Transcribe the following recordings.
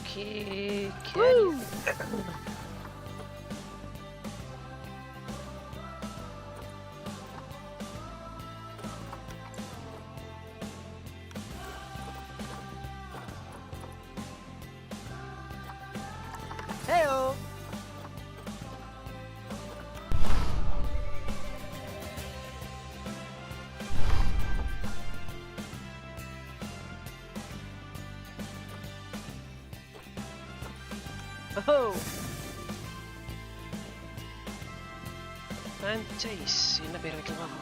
Okay, Woo! Heyo! Oh! Franchise என்ன பேர் வைக்கலாம்?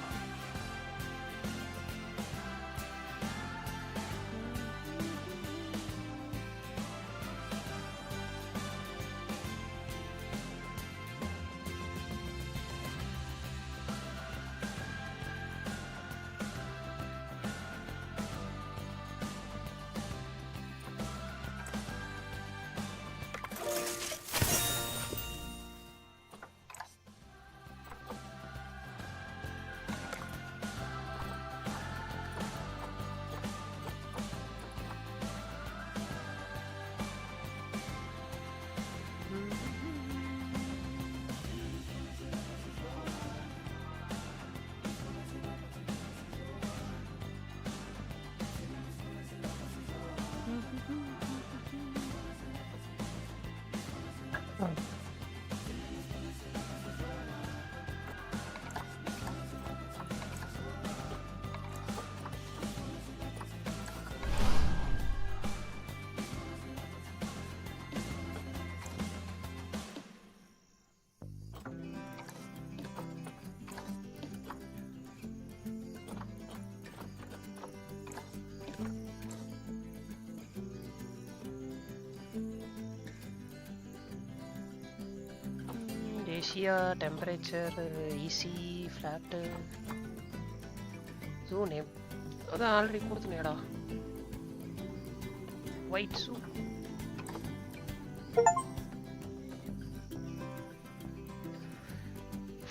Asia temperature EC flat zone அதான் ஆல்ரெடி கொடுத்தனேடா white zoo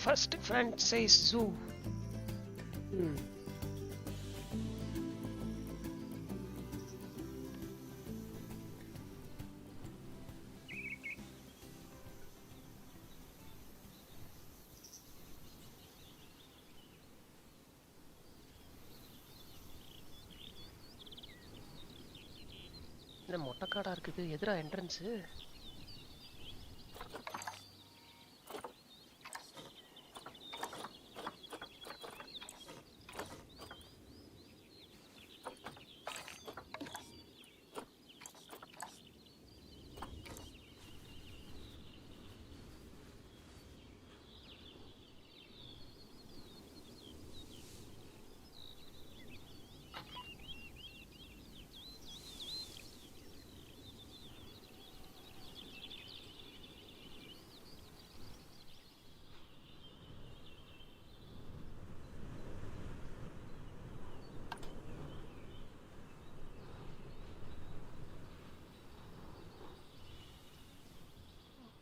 first franchise zoo மொட்டைக்காடா இருக்குது எதிரா என்ட்ரன்ஸ்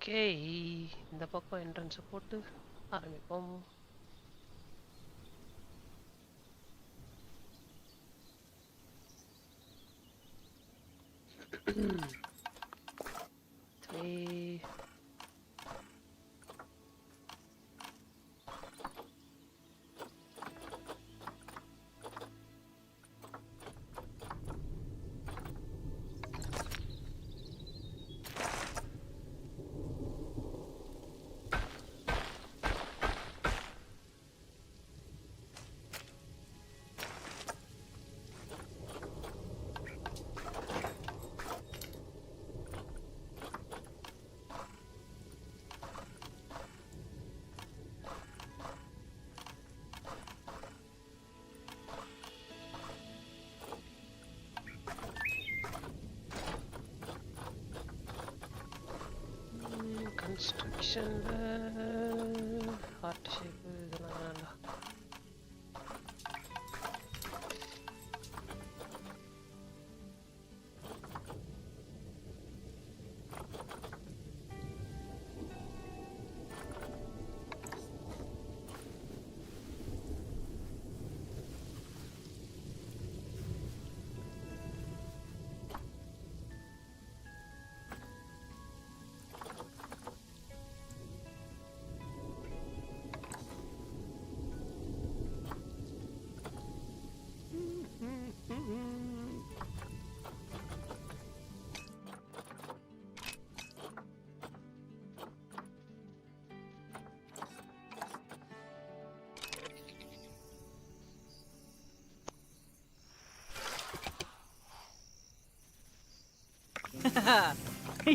ஓகே, இந்த பக்கம் என்ட்ரன்ஸை போட்டு ஆரம்பிப்போம். Three. Constructionல heart shape இதெல்லாம் வேணாம்டா.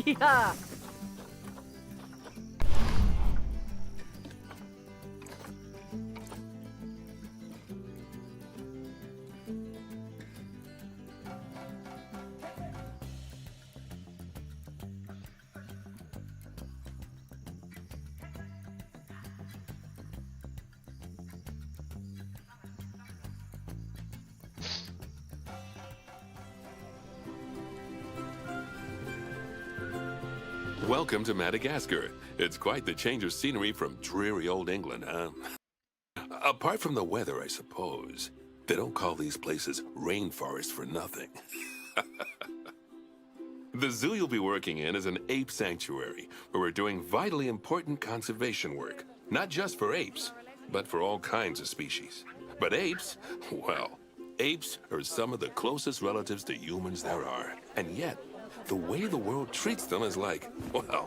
Yeah. Welcome to Madagascar. It's quite the change of scenery from dreary old England, huh? Apart from the weather, I suppose. They don't call these places rainforests for nothing. The zoo you'll be working in is an ape sanctuary, where we're doing vitally important conservation work. Not just for apes, but for all kinds of species. But apes, well, apes are some of the closest relatives to humans there are. And yet, the way the world treats them is like, well,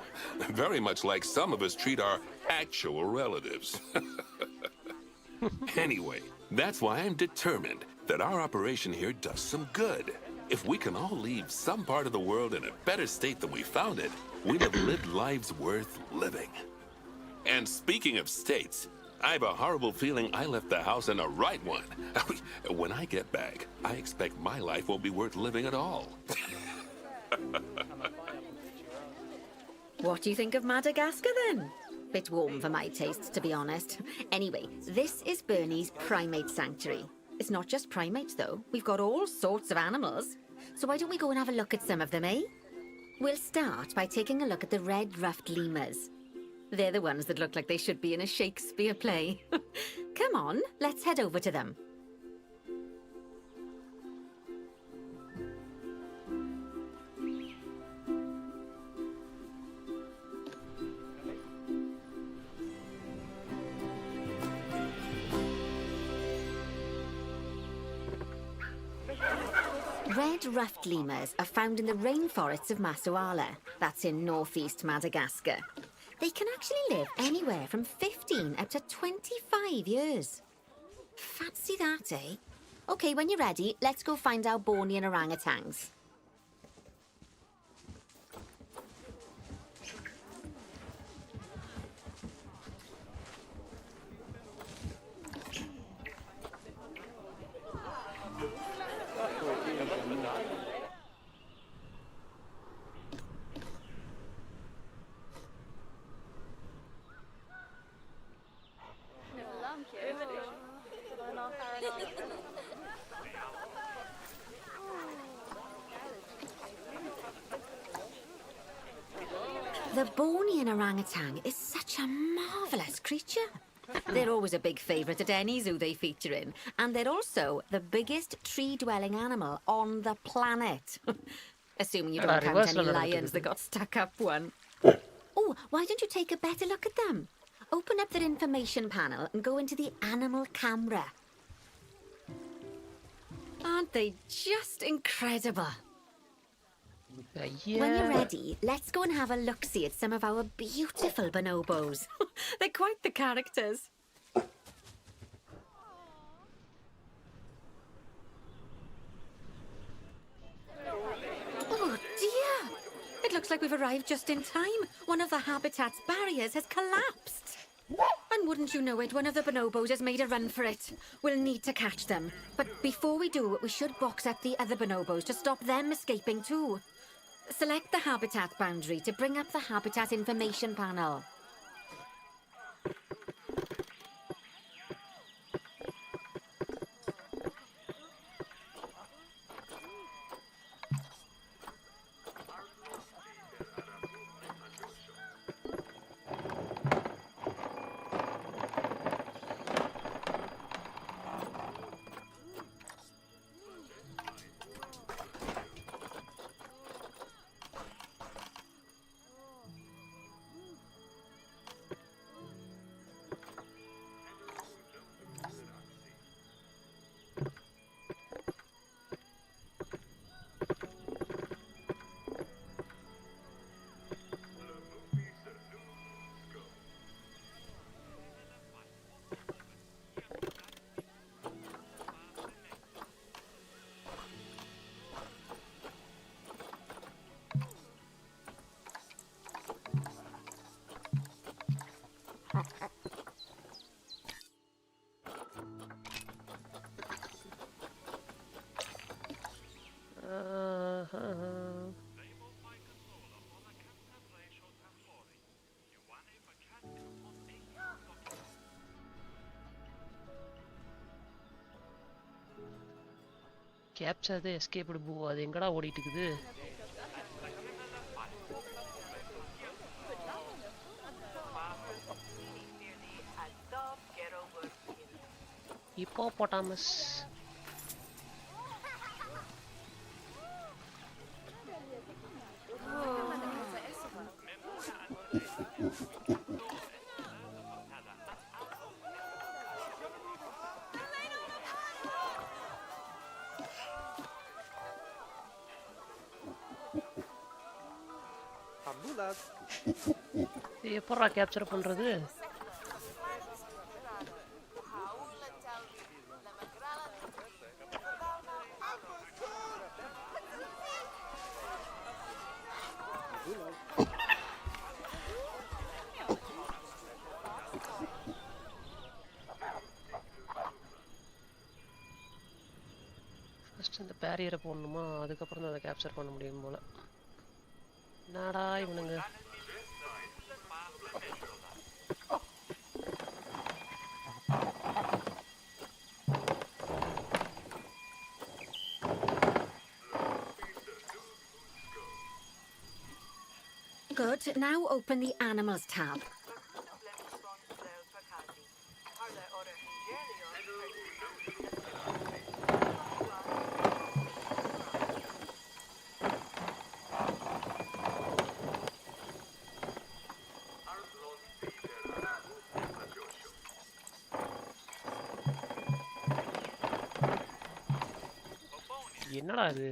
very much like some of us treat our actual relatives. Anyway, that's why I'm determined that our operation here does some good. If we can all leave some part of the world in a better state than we found it, we'd have lived lives worth living. And speaking of states, I have a horrible feeling I left the house in a right one. When I get back, I expect my life won't be worth living at all. What do you think of Madagascar then? Bit warm for my taste, to be honest. Anyway, this is Bernie's primate sanctuary. It's not just primates, though. We've got all sorts of animals. So why don't we go and have a look at some of them, eh? We'll start by taking a look at the red-ruffed lemurs. They're the ones that look like they should be in a Shakespeare play. Come on, let's head over to them. Red-ruffed lemurs are found in the rainforests of Masoala. That's in northeast Madagascar. They can actually live anywhere from 15 up to 25 years. Fancy that, eh? Okay, when you're ready, let's go find our Bornean orangutans. The Bornean orangutan is such a marvellous creature. They're always a big favourite at any zoo they feature in, and they're also the biggest tree-dwelling animal on the planet. Assuming you don't count any lions that got stuck up one. Oh, why don't you take a better look at them? Open up their information panel and go into the animal camera. Aren't they just incredible? Yeah. When you're ready, let's go and have a look-see at some of our beautiful bonobos. They're quite the characters. Oh dear! It looks like we've arrived just in time. One of the habitat's barriers has collapsed. And wouldn't you know it, one of the bonobos has made a run for it. We'll need to catch them. But before we do, we should box up the other bonobos to stop them escaping too. Select the habitat boundary to bring up the habitat information panel. Capture the escape boo. அது எங்கடா ஓடிட்டு இருக்குது? Hippopotamus. எப்பறா capture பண்றது? First இந்த பேரியரை போடணுமா, அதுக்கப்புறம் தான் அதை கேப்சர் பண்ண முடியும் போல. என்னடா இவனுங்க? Good. Now open the Animals tab. என்னடா இது?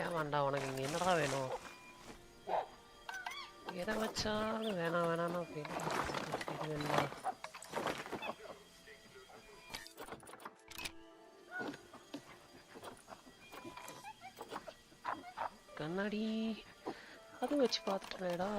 ஏன் வேண்டாம் உனக்கு இங்கே என்னடா வேணும்? எதை வச்சாலும் வேணாம் வேணாம்னு அப்படின்னு இது வேணுமா? கண்ணாடி அது வச்சு பார்த்துட்டேடா.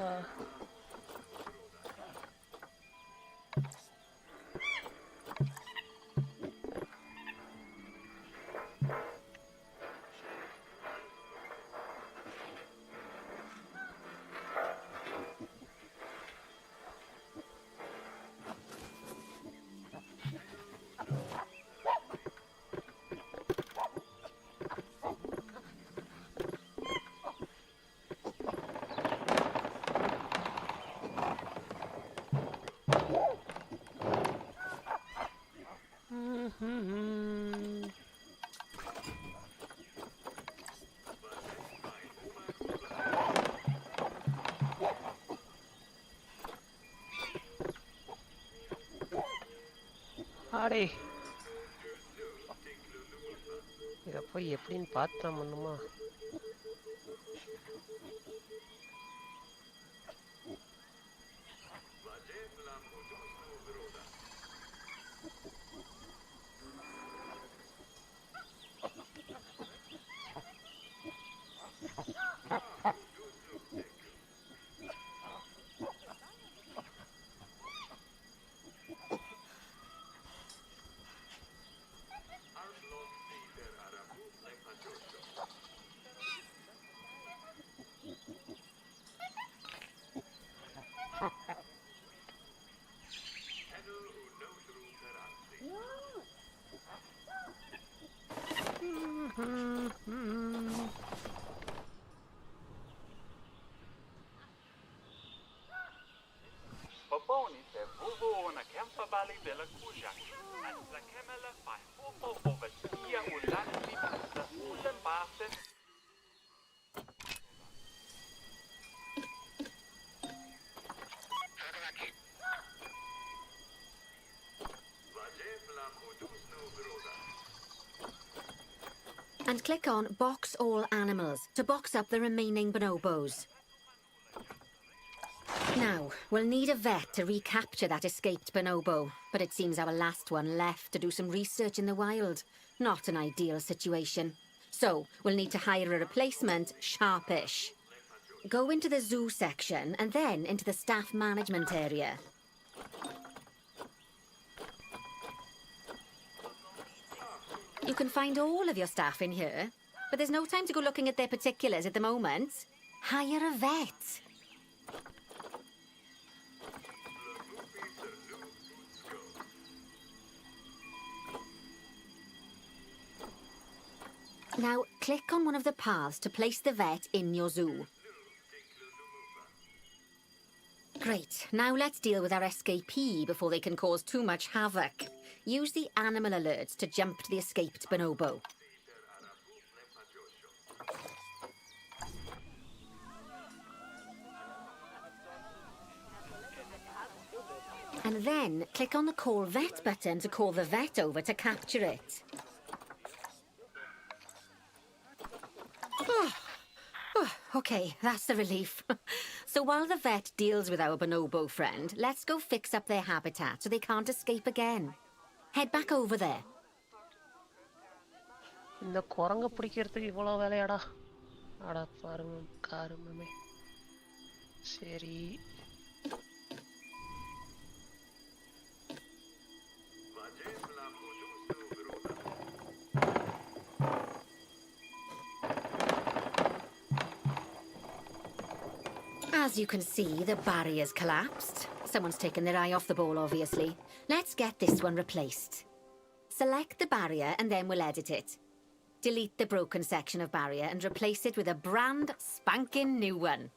ஆடே இதை போய் எப்படின்னு பார்த்தா பண்ணுமா? And click on Box All Animals to box up the remaining bonobos. Now, we'll need a vet to recapture that escaped bonobo, but it seems our last one left to do some research in the wild. Not an ideal situation. So, we'll need to hire a replacement, sharpish. Go into the zoo section and then into the staff management area. You can find all of your staff in here, but there's no time to go looking at their particulars at the moment. Hire a vet. Now, click on one of the paths to place the vet in your zoo. Great, now let's deal with our escapee before they can cause too much havoc. Use the animal alerts to jump to the escaped bonobo. And then, click on the Call Vet button to call the vet over to capture it. Okay, that's a relief. So while the vet deals with our bonobo friend, let's go fix up their habitat so they can't escape again. Head back over there. இந்த குரங்க பிடிக்கிறதுக்கு இவ்வளோ வேலையாடா? அட பாருங்க காருமே. சரி. As you can see, the barrier's collapsed. Someone's taken their eye off the ball, obviously. Let's get this one replaced. Select the barrier and then we'll edit it. Delete the broken section of barrier and replace it with a brand spanking new one.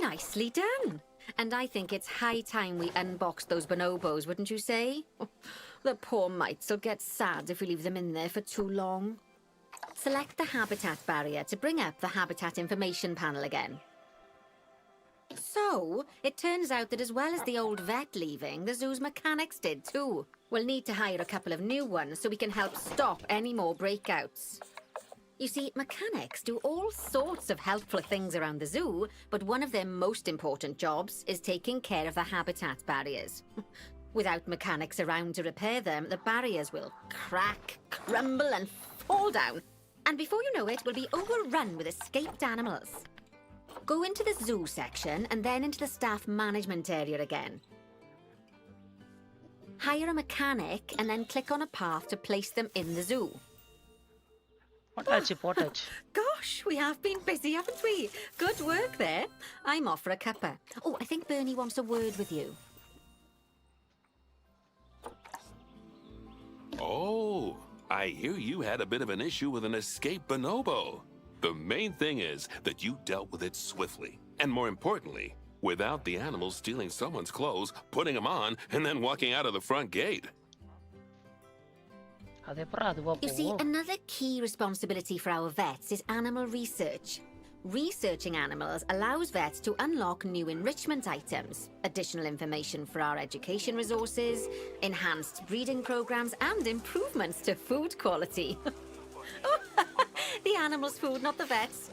Nicely done. And I think it's high time we unboxed those bonobos, wouldn't you say? The poor mites will get sad if we leave them in there for too long. Select the habitat barrier to bring up the habitat information panel again. So, it turns out that as well as the old vet leaving, the zoo's mechanics did too. We'll need to hire a couple of new ones so we can help stop any more breakouts. You see, mechanics do all sorts of helpful things around the zoo, but one of their most important jobs is taking care of the habitat barriers. Without mechanics around to repair them, the barriers will crack, crumble and fall down. And before you know it, we'll be overrun with escaped animals. Go into the zoo section and then into the staff management area again. Hire a mechanic and then click on a path to place them in the zoo. Potage. Gosh, we have been busy, haven't we? Good work there. I'm off for a cuppa. Oh, I think Bernie wants a word with you. Oh, I hear you had a bit of an issue with an escaped bonobo. The main thing is that you dealt with it swiftly. And more importantly, without the animal stealing someone's clothes, putting them on, and then walking out of the front gate. You see, another key responsibility for our vets is animal research. Researching animals allows vets to unlock new enrichment items, additional information for our education resources, enhanced breeding programs, and improvements to food quality. The animals' food, not the vets.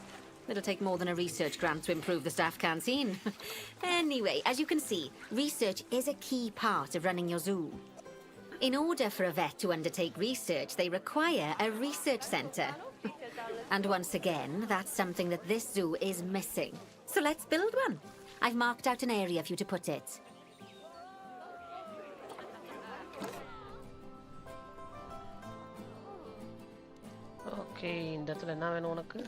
It'll take more than a research grant to improve the staff canteen. Anyway, as you can see, research is a key part of running your zoo. In order for a vet to undertake research, they require a research centre. And once again, that's something that this zoo is missing. So let's build one. I've marked out an area for you to put it. Okay, இந்த இடத்துல என்ன வேணும் உனக்கு?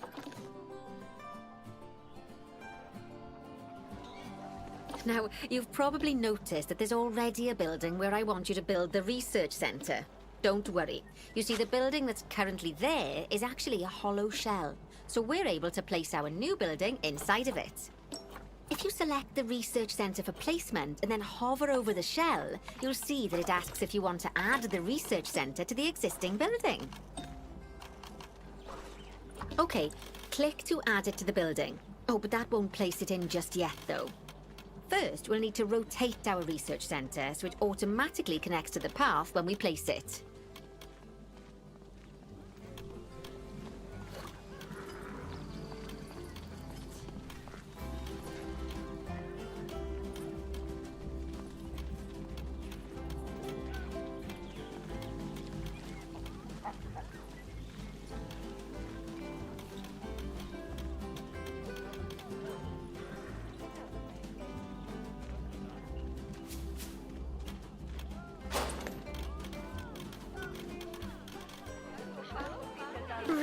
Now, you've probably noticed that there's already a building where I want you to build the research centre. Don't worry. You see, the building that's currently there is actually a hollow shell, so we're able to place our new building inside of it. If you select the research centre for placement and then hover over the shell, you'll see that it asks if you want to add the research centre to the existing building. Okay, click to add it to the building. Oh, but that won't place it in just yet, though. First, we'll need to rotate our research centre so it automatically connects to the path when we place it.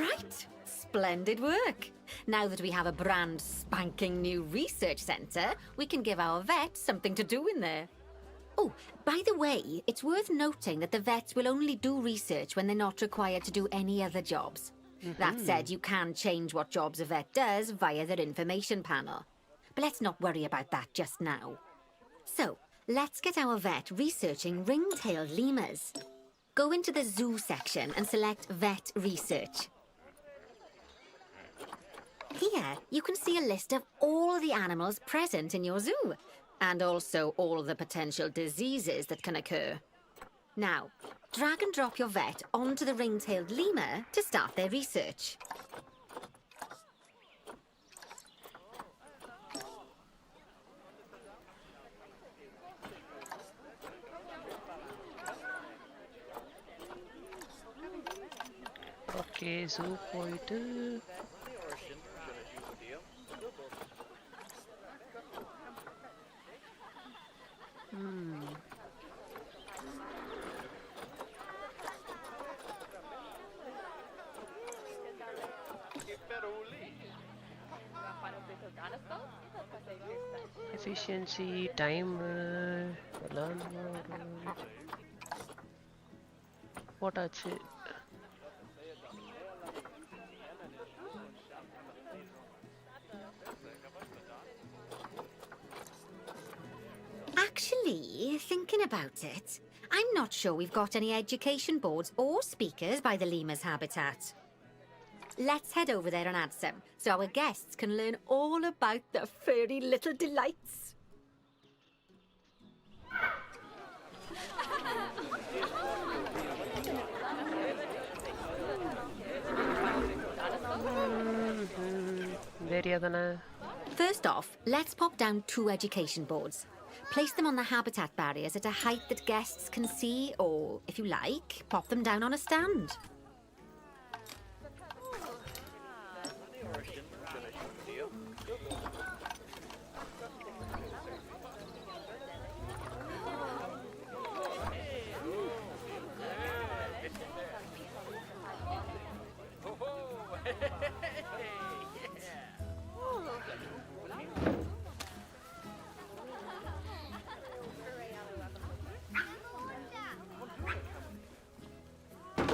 Right! Splendid work! Now that we have a brand spanking new research centre, we can give our vets something to do in there. Oh, by the way, it's worth noting that the vets will only do research when they're not required to do any other jobs. That said, you can change what jobs a vet does via their information panel. But let's not worry about that just now. So, let's get our vet researching ring-tailed lemurs. Go into the zoo section and select Vet Research. Here, you can see a list of all the animals present in your zoo, and also all the potential diseases that can occur. Now, drag and drop your vet onto the ring-tailed lemur to start their research. Okay, zoo போயிட்டு efficiency, time, learn more. போட்டாச்சு. Actually, thinking about it, I'm not sure we've got any education boards or speakers by the lemur's habitat. Let's head over there and add some, so our guests can learn all about the furry little delights. First off, let's pop down 2 education boards. Place them on the habitat barriers at a height that guests can see, or, if you like, pop them down on a stand.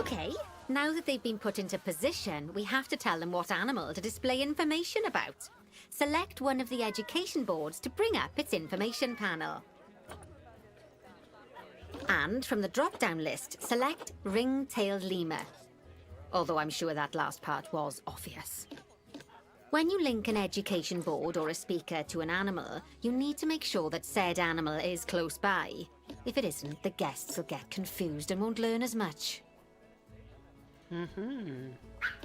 Okay, now that they've been put into position, we have to tell them what animal to display information about. Select one of the education boards to bring up its information panel. And from the drop-down list, select ring-tailed lemur. Although I'm sure that last part was obvious. When you link an education board or a speaker to an animal, you need to make sure that said animal is close by. If it isn't, the guests will get confused and won't learn as much.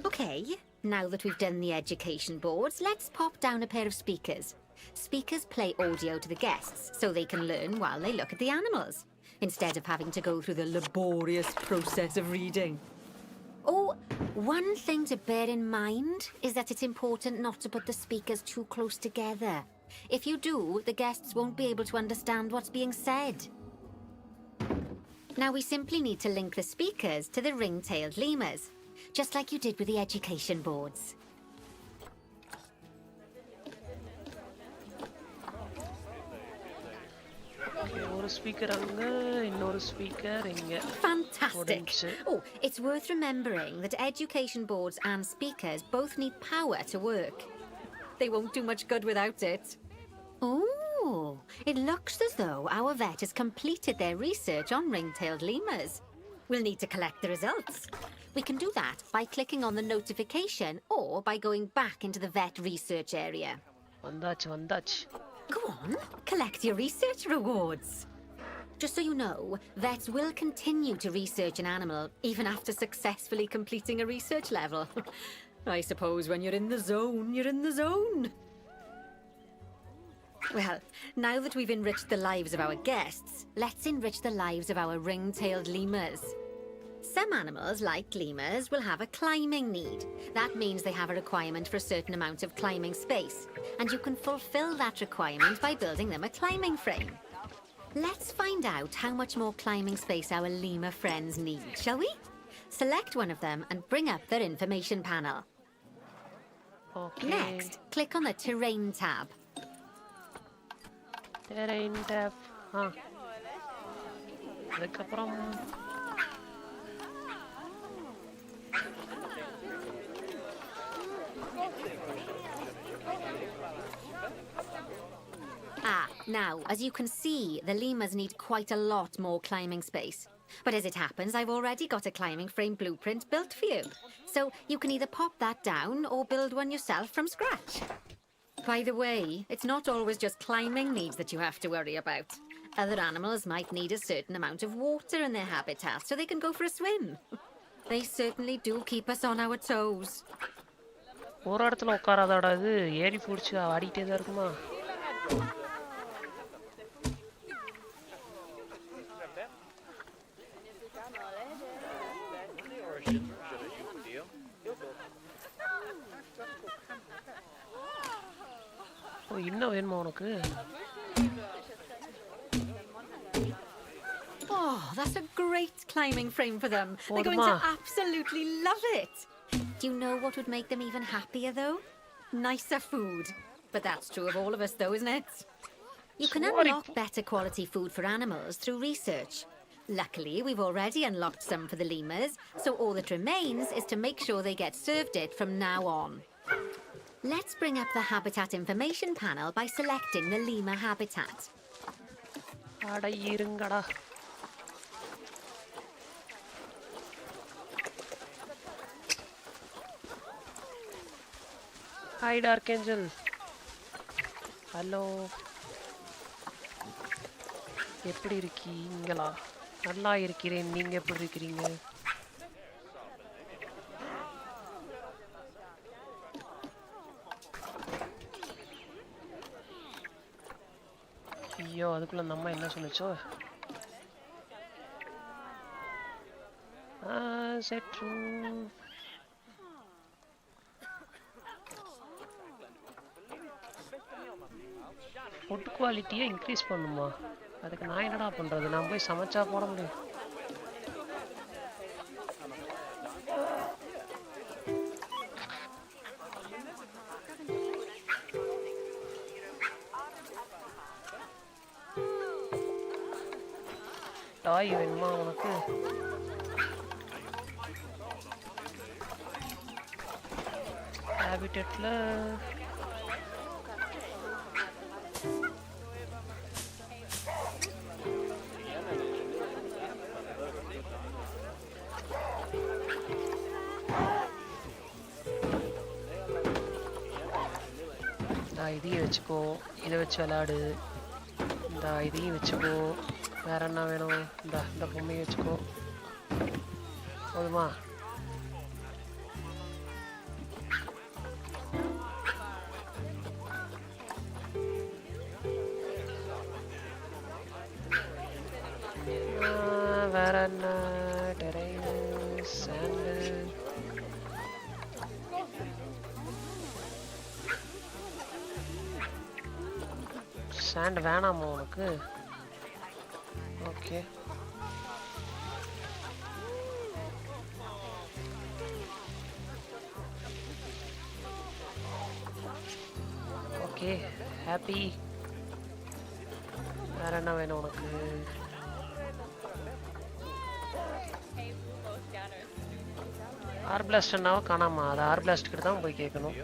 Okay, now that we've done the education boards, let's pop down a pair of speakers. Speakers play audio to the guests, so they can learn while they look at the animals, instead of having to go through the laborious process of reading. Oh, one thing to bear in mind is that it's important not to put the speakers too close together. If you do, the guests won't be able to understand what's being said. Now we simply need to link the speakers to the ring-tailed lemurs, just like you did with the education boards. ஒரு speaker அங்க இன்னொரு speaker இங்க. Fantastic. Oh, it's worth remembering that education boards and speakers both need power to work. They won't do much good without it. Oh, it looks as though our vet has completed their research on ring-tailed lemurs. We'll need to collect the results. We can do that by clicking on the notification or by going back into the vet research area. வந்தாச்சு. Go on, collect your research rewards. Just so you know, vets will continue to research an animal even after successfully completing a research level. I suppose when you're in the zone, you're in the zone. Well, now that we've enriched the lives of our guests, let's enrich the lives of our ring-tailed lemurs. Some animals, like lemurs, will have a climbing need. That means they have a requirement for a certain amount of climbing space, and you can fulfill that requirement by building them a climbing frame. Let's find out how much more climbing space our lemur friends need, shall we? Select one of them and bring up their information panel. Okay. Next, click on the Terrain tab. Terrain tab. அதுக்கப்புறம் Now, as you can see, the lemurs need quite a lot more climbing space. But as it happens, I've already got a climbing frame blueprint built for you. So you can either pop that down or build one yourself from scratch. By the way, it's not always just climbing needs that you have to worry about. Other animals might need a certain amount of water in their habitat so they can go for a swim. They certainly do keep us on our toes. ஒரு இடத்துல உட்காராதடா, இது ஏறி புடிச்சு ஆடிட்டே தான் இருக்குமா? ஓ, இன்னும் வேணுமா உனக்கு? Oh, that's a great climbing frame for them. They're going to absolutely love it. Do you know what would make them even happier, though? Nicer food. But that's true of all of us, though, isn't it? You can unlock better quality food for animals through research. Luckily, we've already unlocked some for the lemurs, so all that remains is to make sure they get served it from now on. Let's bring up the habitat information panel by selecting the lemur habitat. அட இருங்கடா. Hi Dark Angel. Hello. எப்படி இருக்கீங்களா? நல்லா இருக்கிறேன். நீங்க எப்படி இருக்கீங்க? ஐயோ அதுக்குள்ள அந்த அம்மா என்ன சொன்னுச்சோ? செட்ரு. ஃபுட் குவாலிட்டியை இன்க்ரீஸ் பண்ணுமா? அதுக்கு நான் என்னடா பண்றது? நான் போய் சமைச்சா போட முடியும். டாய் வேணுமா உனக்கு? ஹேபிட்டட்ல இதையும் வச்சுக்கோ, இதை வச்சு விளையாடு. இந்த இதையும் வச்சுக்கோ. வேற என்ன வேணும்? இந்த பொம்மையை வச்சுக்கோ. போதுமா? வேற என்ன? டெரைனு, சாண்டு. சாண்ட் வேணாமா உனக்கு? ஓகே. Okay happy. வேற என்ன வேணும் உனக்கு? ஆர் பிளாஸ்டர்னாவோ காணாமா? அது ஆர் பிளாஸ்ட் கிட்ட தான் போய் கேட்கணும்.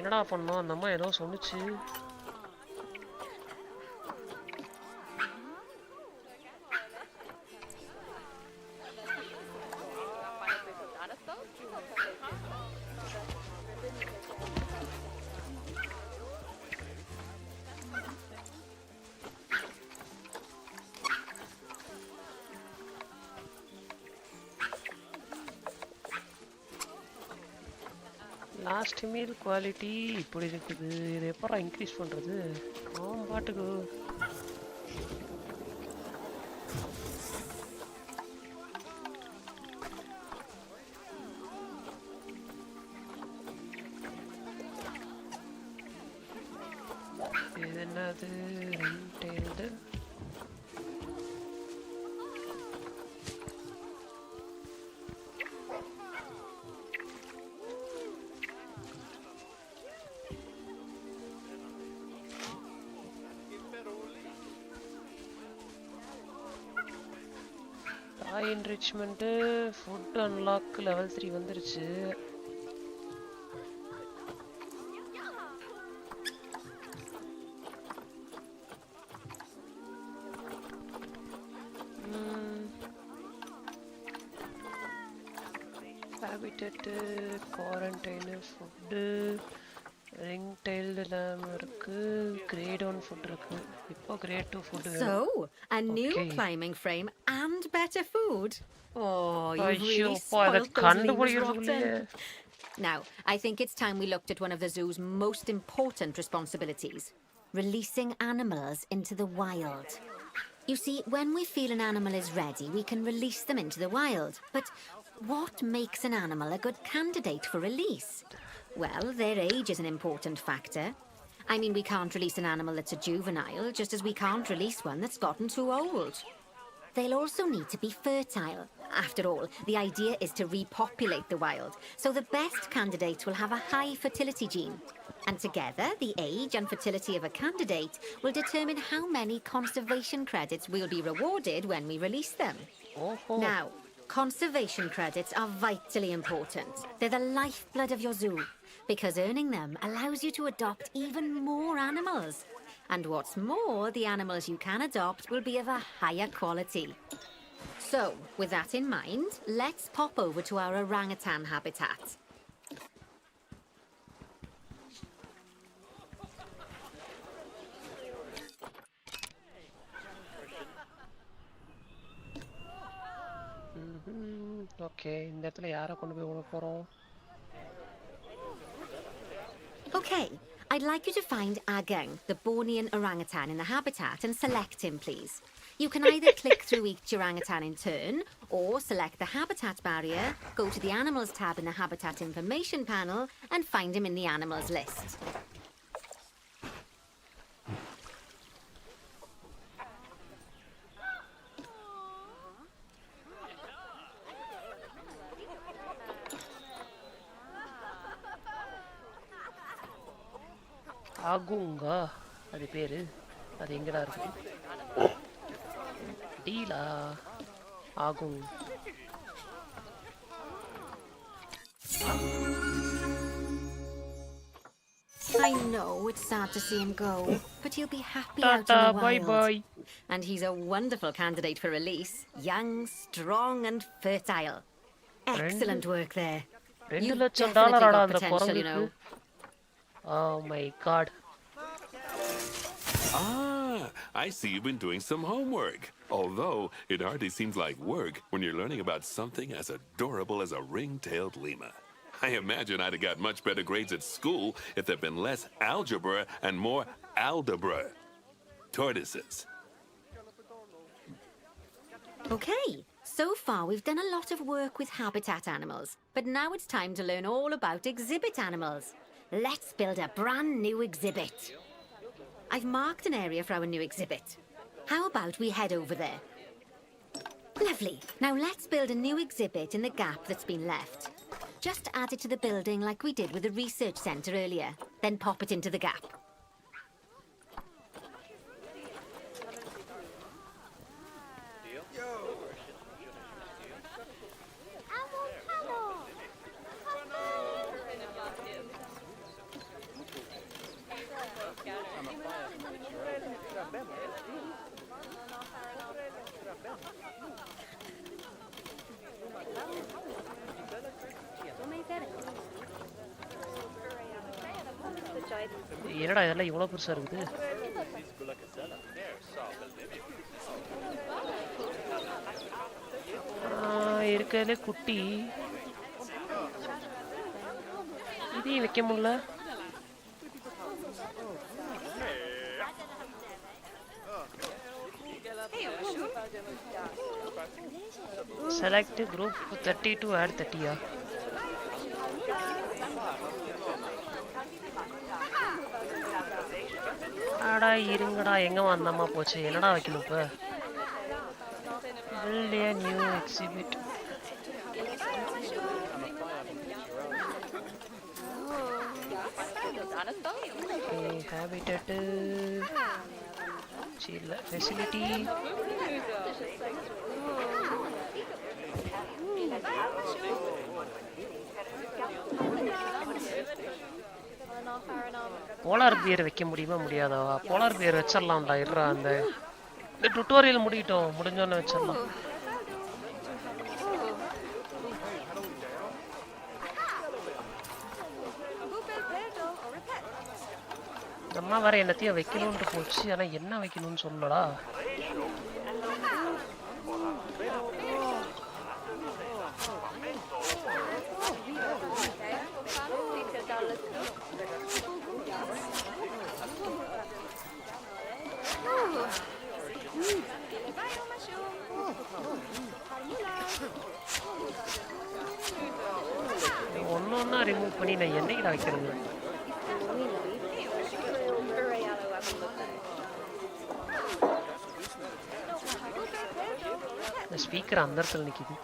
என்னடா பண்ணோம்? அந்த அம்மா ஏதோ சொன்னுச்சு. லாஸ்ட் மீல் குவாலிட்டி இப்படி இருக்குது. இது எப்போ இன்க்ரீஸ் பண்ணுறது? அவன் பாட்டுக்கு இது என்னது? ரெண்டேல்டு என்ரிச்மெண்ட்டு. ஃபுட் அன்லாக் லெவல் 3 வந்துருச்சு. Habitat, quarantine, food, ring tailed lemur இருக்கு. கிரேட் 1 ஃபுட் இருக்கு. இப்போ grade 2 food. So, a new climbing frame and better food. Oh, you've really spoiled those lemurs rotten. Now, I think it's time we looked at one of the zoo's most important responsibilities. releasing animals into the wild. You see, when we feel an animal is ready, we can release them into the wild. But what makes an animal a good candidate for release? Well, their age is an important factor. I mean, we can't release an animal that's a juvenile, just as we can't release one that's gotten too old. They'll also need to be fertile. After all, the idea is to repopulate the wild, so the best candidates will have a high fertility gene. And together, the age and fertility of a candidate will determine how many conservation credits will be rewarded when we release them. Now, conservation credits are vitally important. They're the lifeblood of your zoo, because earning them allows you to adopt even more animals. And what's more, the animals you can adopt will be of a higher quality. So, with that in mind, let's pop over to our orangutan habitat. Okay, இந்த இடத்துல யாரை கொண்டு போய் விட போறோம்? Okay, I'd like you to find Agang, the Bornean orangutan in the habitat, and select him, please. You can either click through each orangutan in turn, or select the habitat barrier, go to the animals tab in the habitat information panel, and find him in the animals list. ஆகுங்கா அது பேரு. அது எங்கடா இருக்கு? டீலா ஆகும். I know it's sad to see him go, but he'll be happy out in Tata, the wild. bye-bye. And he's a wonderful candidate for release. Young, strong, and fertile. Excellent work there. $2 You've லட்சம் definitely dollar got அந்த potential, you know. குரங்குக்கு. Oh my god. Ah, I see you've been doing some homework. Although, it hardly seems like work when you're learning about something as adorable as a ring-tailed lemur. I imagine I'd have got much better grades at school if there'd been less algebra and more aldebra. Tortoises. Okay, so far we've done a lot of work with habitat animals, but now it's time to learn all about exhibit animals. Let's build a brand new exhibit. I've marked an area for our new exhibit. How about we head over there? Lovely. Now let's build a new exhibit in the gap that's been left. Just add it to the building like we did with the research centre earlier, then pop it into the gap. என்னடா இதெல்லாம் இவ்வளவு பெருசா இருக்குது? இருக்கிறதுலே குட்டி. இதையும் வைக்க முடியல. Select group 30 to add 30. அடா இருங்கடா, எங்க வந்தம்மா போச்சு? என்னடா வைக்கணும் இப்ப? Build a new exhibit. Okay, habitat, chill facility. Polar bear வைக்க முடியுமா முடியாதா? Polar bear வச்சிடலாம்டா. இருறா, அந்த டுட்டோரியல் முடியட்டும், முடிஞ்சோன்னு வச்சிடலாம். அம்மா வேற என்னத்தையும் வைக்கணும்னு போச்சு. ஆனா என்ன வைக்கணும்னு சொல்லடா. ஒன்னொன்னா ரிமூவ் பண்ணி நான் என்னைக்கிட்ட வைக்கிறது? இந்த ஸ்பீக்கர் அந்த இடத்துல நிக்குது.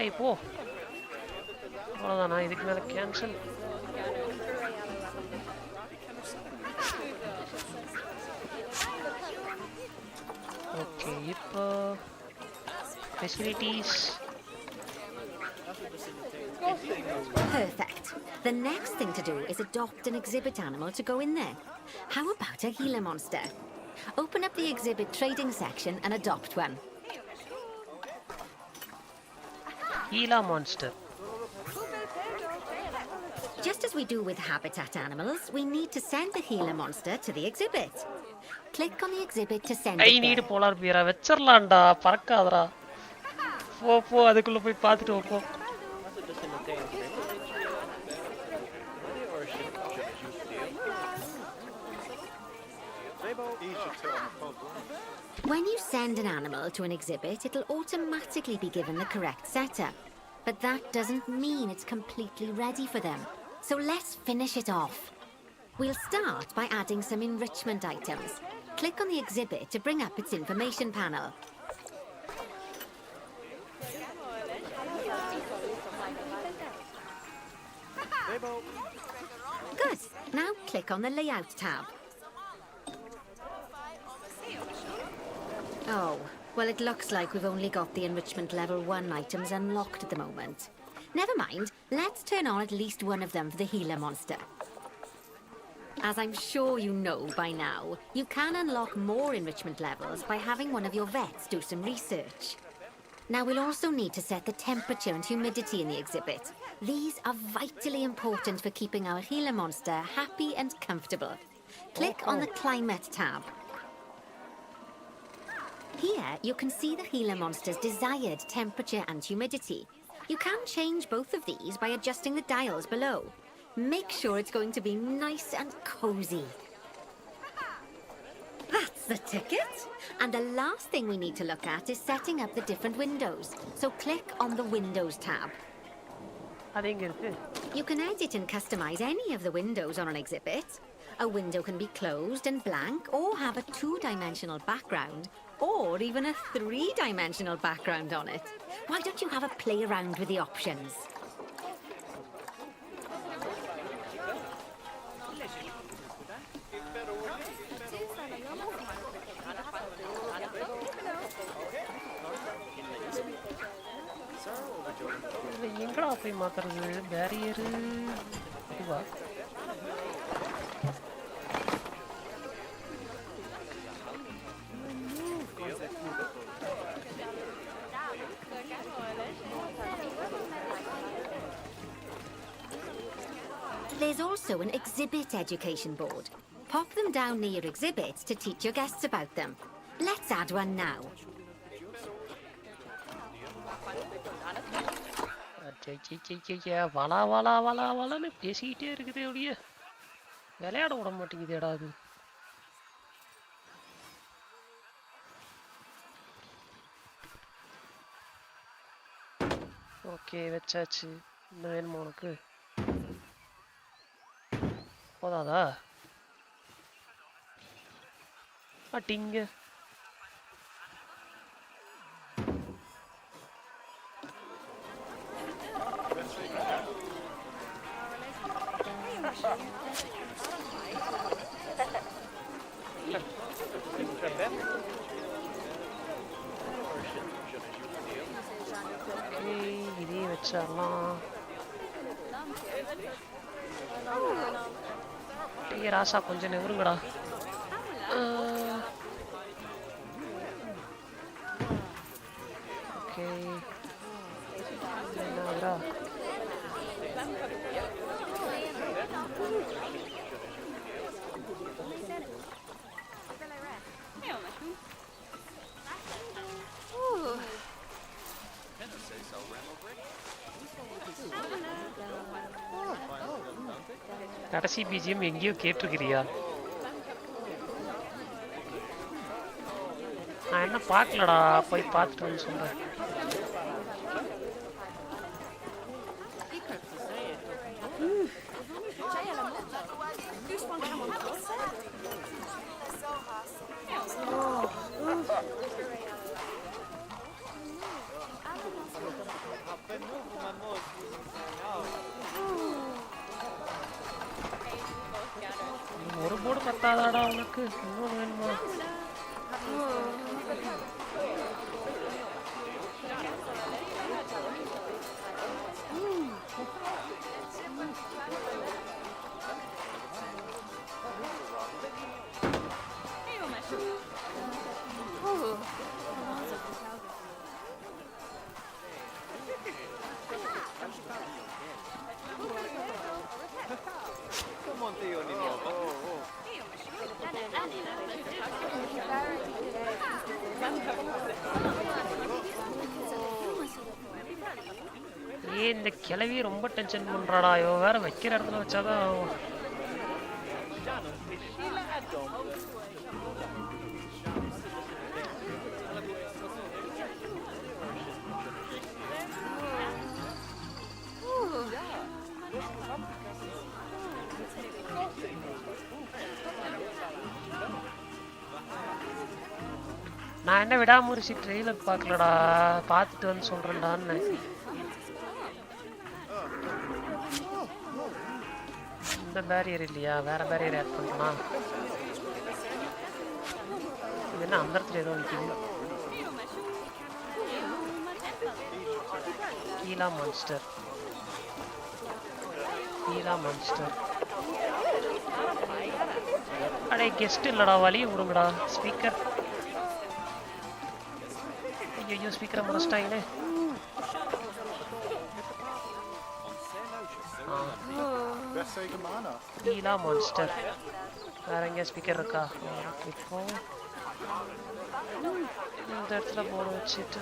ஐய் போ. அவ்வளோதானா? இதுக்கு மேலே கேன்சல். ஓகே, இப்போ facilities. Perfect. The next thing to do is adopt an exhibit animal to go in there. How about a Gila monster? Open up the exhibit trading section and adopt one. Gila monster. Just as we do with habitat animals, we need to send the Gila monster to the exhibit. Click on the exhibit to send I it need there. polar bear. வெச்சறலாம்டா, பறக்காதடா. போ அதுக்குள்ள போய் பார்த்துட்டு போ. When you send an animal to an exhibit, it'll automatically be given the correct setup. But that doesn't mean it's completely ready for them. So let's finish it off. We'll start by adding some enrichment items. Click on the exhibit to bring up its information panel. Good. Now click on the Layout tab. Oh, well, it looks like we've only got the enrichment level 1 items unlocked at the moment. Never mind, let's turn on at least one of them for the Gila monster. As I'm sure you know by now, you can unlock more enrichment levels by having one of your vets do some research. Now we'll also need to set the temperature and humidity in the exhibit. These are vitally important for keeping our Gila monster happy and comfortable. Click on the Climate tab. Here, you can see the Gila monster's desired temperature and humidity. You can change both of these by adjusting the dials below. Make sure it's going to be nice and cozy. That's the ticket. And the last thing we need to look at is setting up the different windows. So click on the Windows tab. You can edit and customize any of the windows on an exhibit. A window can be closed and blank, or have a 2-dimensional background, or even a 3-dimensional background on it. Why don't you have a play around with the options? எங்கடா போய் மாத்துறது? பேரியரு இதுவா? There's also an exhibit education board. Pop them down near your exhibits to teach your guests about them. Let's add one now. வளான்னு பேசிக்கிட்டே இருக்குது. அப்படியே விளையாட விட மாட்டேங்குதேடா அது. ஓகே, வச்சாச்சு. என்ன வேணுமா உனக்கு? போதாதா? அட்டிங்க. இதையும் வச்சிடலாம். ராசா கொஞ்சம் நெருங்கடா. ஓகே, என்னடா கடைசி பிஜிஎம் எங்கேயோ கேட்டிருக்கிறியா? நான் என்ன பார்க்கலடா, போய் பார்த்துட்டு வந்து சொல்கிறேன். ஒரு போர்டு பத்தாதாடா உனக்கு? இன்னொன்று வேணுமா? இந்த கிளவி ரொம்ப டென்ஷன் பண்றாடா. இவ வேற வைக்கிற இடத்துல வச்சாதான் ஆகும். நான் என்ன விடாமுயற்சி ட்ரெயிலர் பார்க்கலடா, பார்த்துட்டு வந்து சொல்றேன்டான்னு. இந்த பேரியர் இல்லையா, வேற பேரியர் ஆட் பண்ணா. இது என்ன அந்த இடத்துல ஏதோ நிற்கிது? கீழா மான்ஸ்டர். அடே கெஸ்ட் இல்லடா, வழியை விடுங்கடா. ஸ்பீக்கர், ஐயோ ஸ்பீக்கரை முடிச்சிட்டாங்களே. கீழா மான்ஸ்டர். வேற எங்கேயா ஸ்பீக்கர் இருக்கா? இப்போ இந்த இடத்துல போட வச்சுட்டு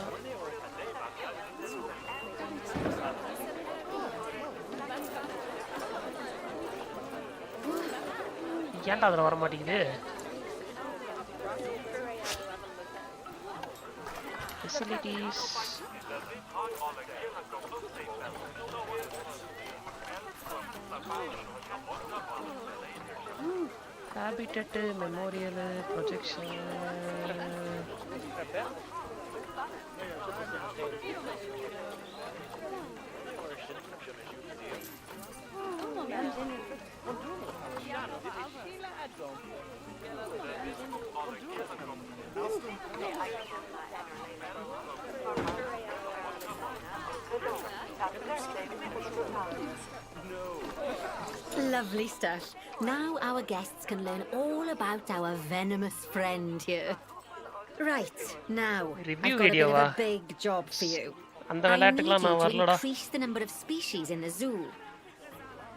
ஏன்டா அதில் வர மாட்டேங்குது? Facilities, habitat, memorial, projection. Lovely stuff. Now our guests can learn all about our venomous friend here. Right, now Review I've got a bit of video, a big job for you. அந்த I need விளையாட்டுக்கெல்லாம் you நான் to வரலடா. increase the number of species in the zoo.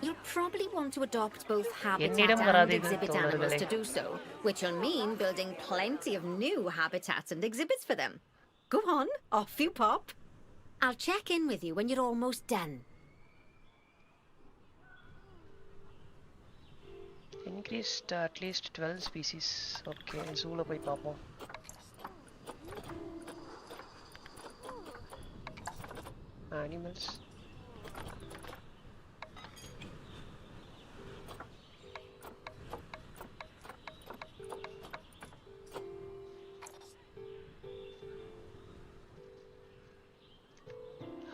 You'll probably want to adopt both habitat என்னிடம் and வராதீர்கள் exhibit animals தோழர்களே. to do so, which will mean building plenty of new habitats and exhibits for them. Go on, off you pop. I'll check in with you when you're almost done. Increased at least 12 species. Okay, ஜூல போய் பார்ப்போம். Animals.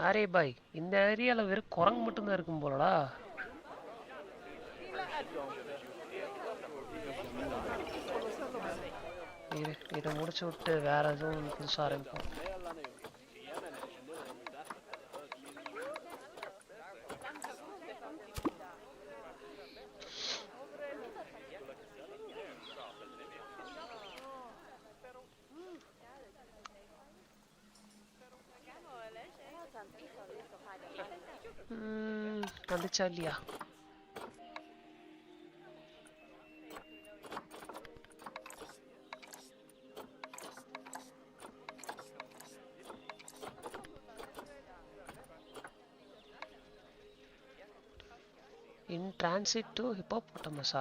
Array பாய், இந்த ஏரியால வெறும் குரங்கு மட்டும்தான் இருக்கும் போலடா. இதை முடிச்சு விட்டு வேற எதுவும் புதுசாக ஆரம்பிப்போம். வந்துச்சா இல்லையா? In transit to hippopotamus.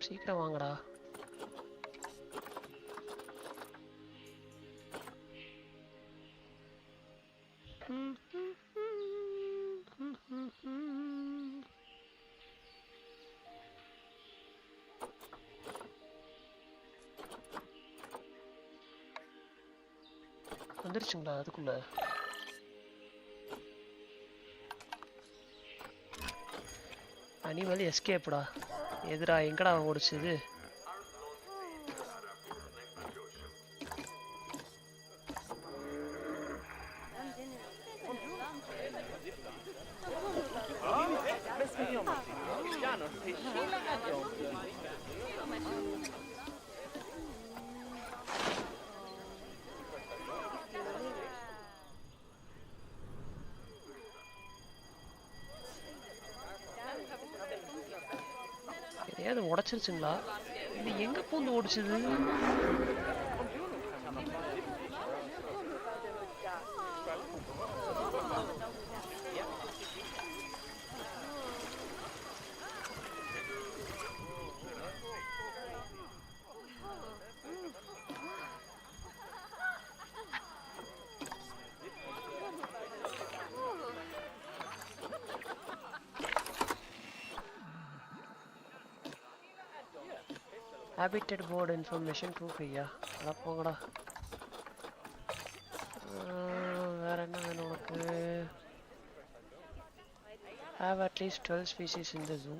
சீக்கிரம் வாங்கடா. வந்துருச்சுங்களா அதுக்குள்ள? அனிமல் எஸ்கேப்டா. எதுடா எங்கடா ஓடிச்சுது? எதையாவது உடச்சிருச்சுங்களா? இது எங்க பூந்து ஓடிச்சுது? Habitat board information proof ஐயா. அட போங்கடா. வேற என்ன வேணும் உனக்கு? Have at least 12 species in the zoo.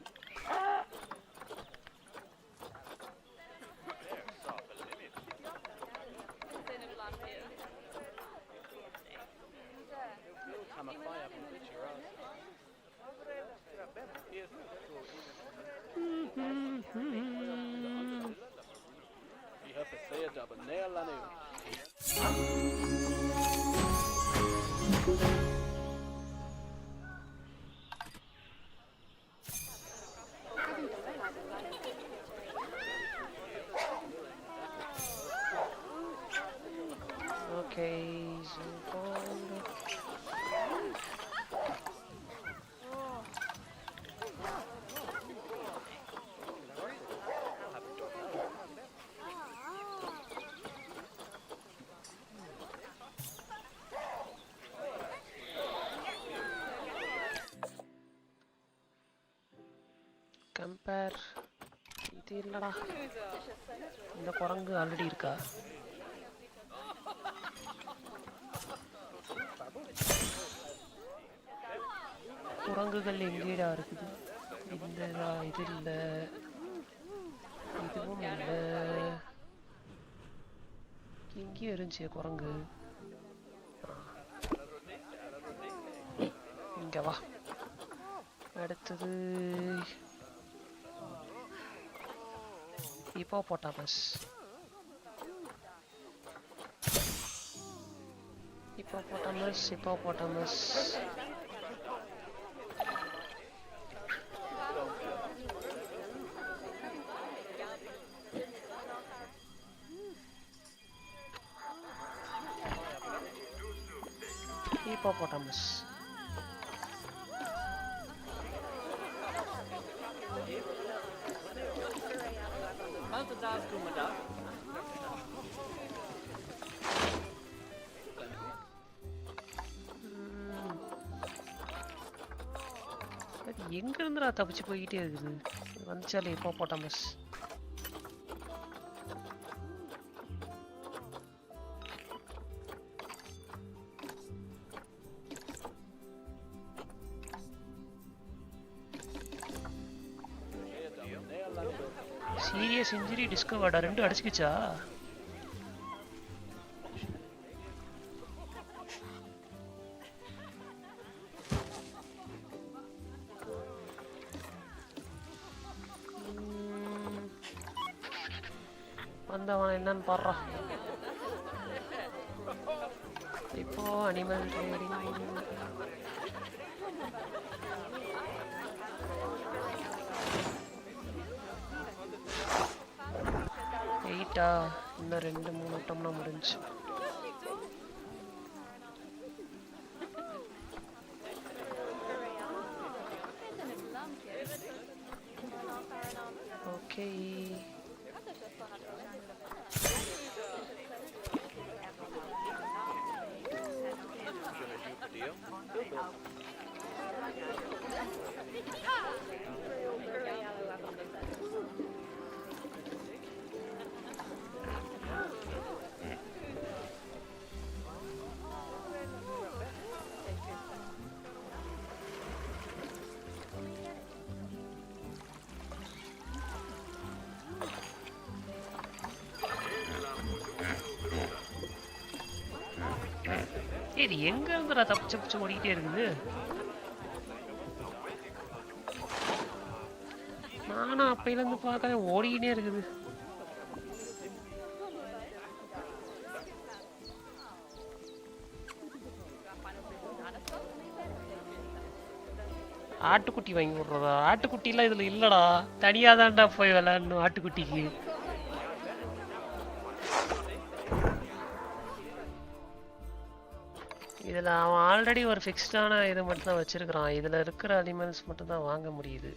Okay, zoo pond. Compare. இது இல்லடா. இந்த குரங்கு ஆல்ரெடி இருக்கா? குரங்குகள் எங்கேடா இருக்குது? இந்த இது இல்ல, இதுவும் இல்ல. எங்கேயும் இருந்துச்சு குரங்கு. இங்க வா. அடுத்தது ஹிப்போபோட்டாமஸ். ஹிப்போபோட்டாமஸ் ஹிப்போபோட்டாமஸ். Hippopotamus. எங்க இருந்துடா தப்பிச்சு போய்கிட்டே இருக்குது? வந்துச்சாலே ஹிப்போபோட்டாமஸ். சீரியஸ் இன்ஜுரி டிஸ்கவர்டா. 2 அடிச்சுக்கிச்சா? வந்தவன் என்னன்னு பாடுறா. Animal trading. எயிட்டா? இன்னும் 2-3 வட்டம்னா முடிஞ்சு. ஓகே. இது எங்க இருந்துடா தப்பிச்சு ஓடிக்கிட்டே இருக்குது? நானும் அப்பையில இருந்து பார்க்கறேன் ஓடிக்கிட்டே இருக்குது. ஆட்டுக்குட்டி வாங்கி விடுறதா? ஆட்டுக்குட்டிலாம் இதுல இல்லடா, தனியாதான்டா போய் விளையாடணும் ஆட்டுக்குட்டிக்கு. இதில் அவன் ஆல்ரெடி ஒரு ஃபிக்ஸ்டான இது மட்டும் தான் வச்சிருக்கிறான். இதில் இருக்கிற அனிமல்ஸ் மட்டும் தான் வாங்க முடியுது.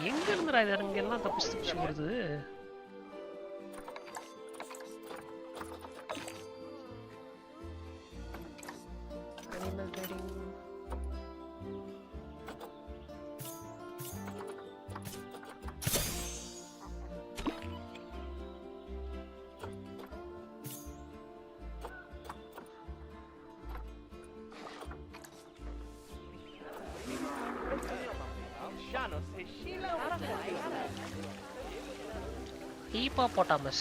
எங்க இருந்துடா இது இங்கெல்லாம் தப்பிச்சு வருது? Animal trading. Hippopotamus.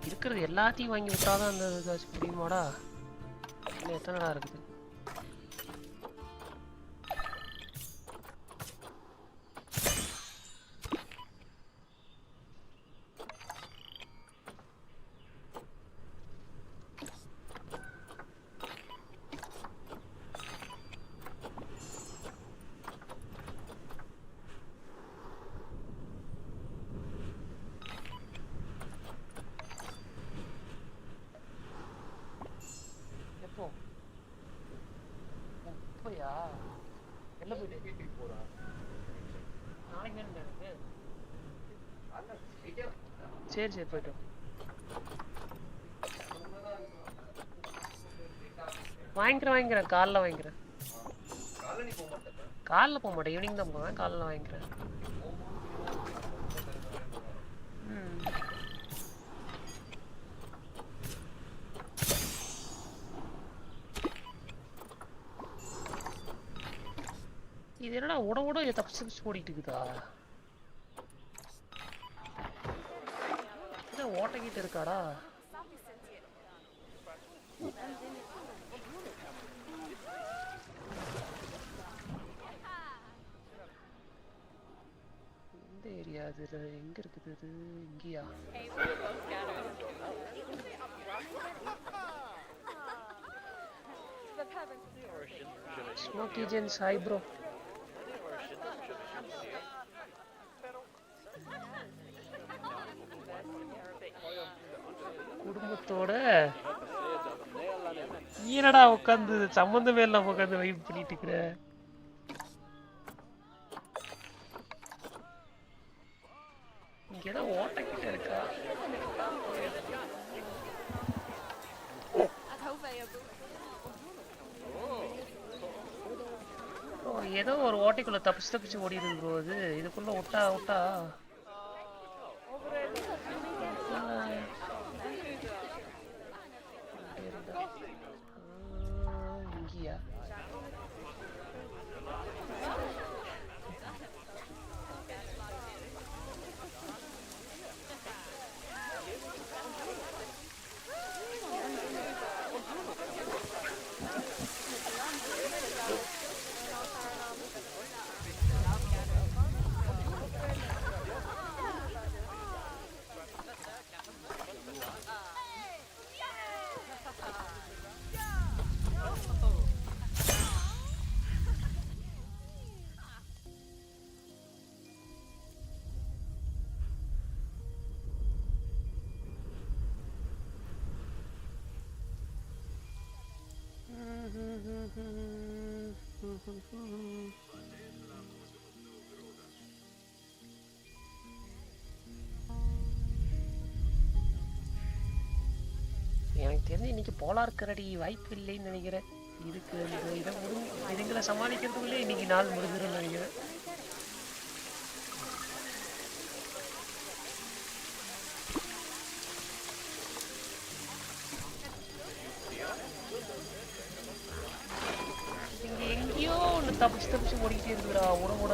இருக்கிறது எல்லாத்தையும் வாங்கி விட்டாதான் அந்த ஏதாச்சும் முடியுமாடா? இன்னும் எத்தனைடா இருக்குது? சரி சரி போய்ட்டோம். வாங்கிக்கிறேன் காலைல வாங்கிக்கிறேன். காலைல போக மாட்டேன், ஈவினிங் தான் போவேன். காலைல வாங்கிக்கிறேன். இது என்னடா உட தப்பிச்சு ஓடிட்டு இருக்குதா? என்ன ஓட்டக்கிட்டு இருக்காடா? எந்த ஏரியா அது? எங்க இருக்குது அது? இங்கயா? Smoky Gens, hi bro. குடும்பத்தோட என்னடா உட்காந்து சம்பந்தமே இல்லாம உட்காந்து வைப் பண்ணிட்டு இருக்கிற? இங்க ஏதோ ஓட்டக்கிட்ட இருக்கா? ஏதோ ஒரு ஓட்டைக்குள்ள தப்பிச்சு ஓடிடுது ப்ரோ. அது இதுக்குள்ள விட்டா இங்கயா? எனக்கு தெரிஞ்சு இன்னைக்கு போலார் கரடி வாய்ப்பு இல்லைன்னு நினைக்கிறேன். இதுக்கு இதுங்களை சமாளிக்கிறதுக்குள்ளே இன்னைக்கு நாள் முடிஞ்சிடும் நினைக்கிறேன். இங்க எங்கேயோ ஒன்று தப்பிச்சு ஓடிக்கிட்டே இருக்குடா உடம்போட.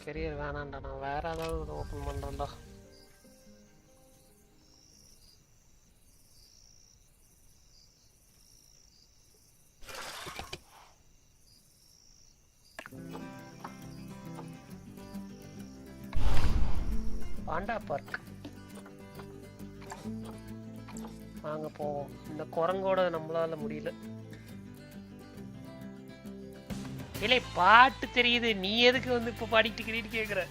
கெரியர் வேணாண்டா, நான் வேற ஏதாவது ஓப்பன் பண்றேன்டா. பாண்டா பார்க் வாங்க போவோம். இந்த குரங்கோட நம்மளால முடியல. இல்லை பாட்டு தெரியுது, நீ எதுக்கு வந்து இப்ப பாடிட்டு கேக்குற?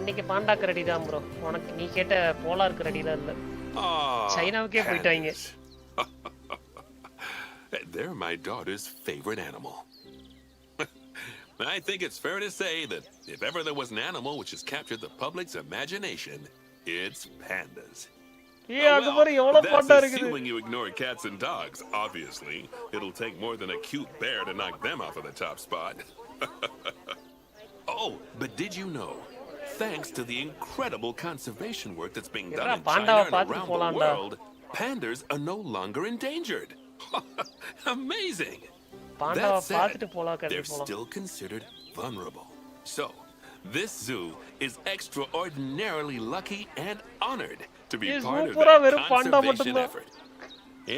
இன்னைக்கு பாண்டாக்கு ரெடி தான் ப்ரோ. உனக்கு நீ கேட்ட போலாருக்கு ரெடிலாம் இல்ல. சைனாவுக்கே போயிட்டாங்க. They're my daughter's favorite animal. I think it's fair to say that if ever there was an animal which has captured the public's imagination, it's pandas. That's assuming you ignore cats and dogs. Obviously, it'll take more than a cute bear to knock them off of the top spot. Oh, but did you know, thanks to the incredible conservation work that's being done in China and around the world, pandas are no longer endangered. Amazing! That said, they're still considered vulnerable. So, this zoo is extraordinarily lucky and honored to be part of that conservation effort.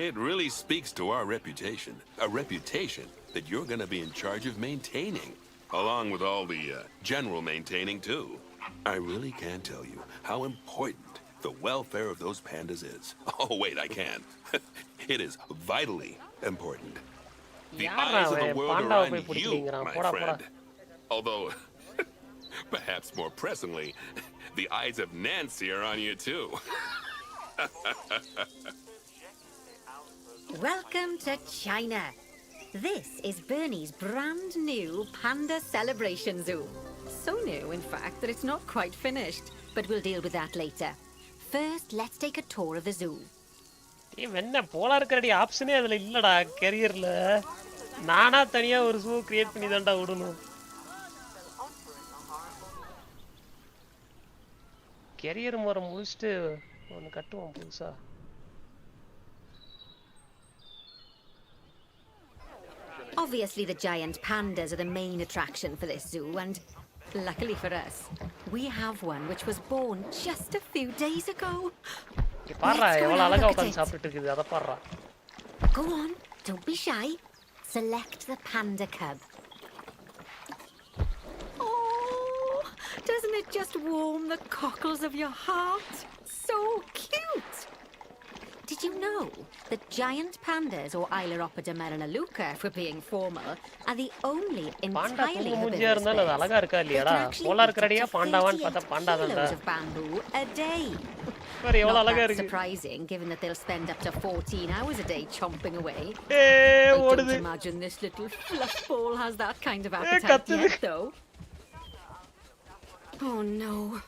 It really speaks to our reputation, a reputation that you're going to be in charge of maintaining, along with all the general maintaining too. I really can't tell you how important the welfare of those pandas is. Oh, wait, I can. It is vitally important. The eyes of the world are on you, my friend. Although, perhaps more pressingly, the eyes of Nancy are on you too. Welcome to China. This is Bernie's brand new Panda Celebration Zoo. So new, in fact, that it's not quite finished. But we'll deal with that later. First, let's take a tour of the zoo. என்ன போலா இருக்கறடி ஆப்ஷனே அதுல இல்லடா கரியர்ல நானா தனியா ஒரு shoe create பண்ணி தான்டா விடணும் கரியர் முறை முடிச்சிட்டு ஒன்னு கட்டுவோம் புதுசா Obviously, the giant pandas are the main attraction for this zoo, and luckily for us, we have one which was born just a few days ago. பாறா எவ்வளவு அழகா உட்கார்ந்து சாப்பிட்டுட்டு இருக்குது அத பாறா Go on, don't be shy. Select the panda cub. Oh, doesn't it just warm the cockles of your heart? So cute. Did you know that giant pandas, or Ailuropoda merinaluca, if we're being formal, are the only entirely herbivorous birds that can actually eat 30 kilos of bamboo a day? Not that surprising, given that they'll spend up to 14 hours a day chomping away. I don't imagine this little fluff ball has that kind of appetite yet, though. Oh no.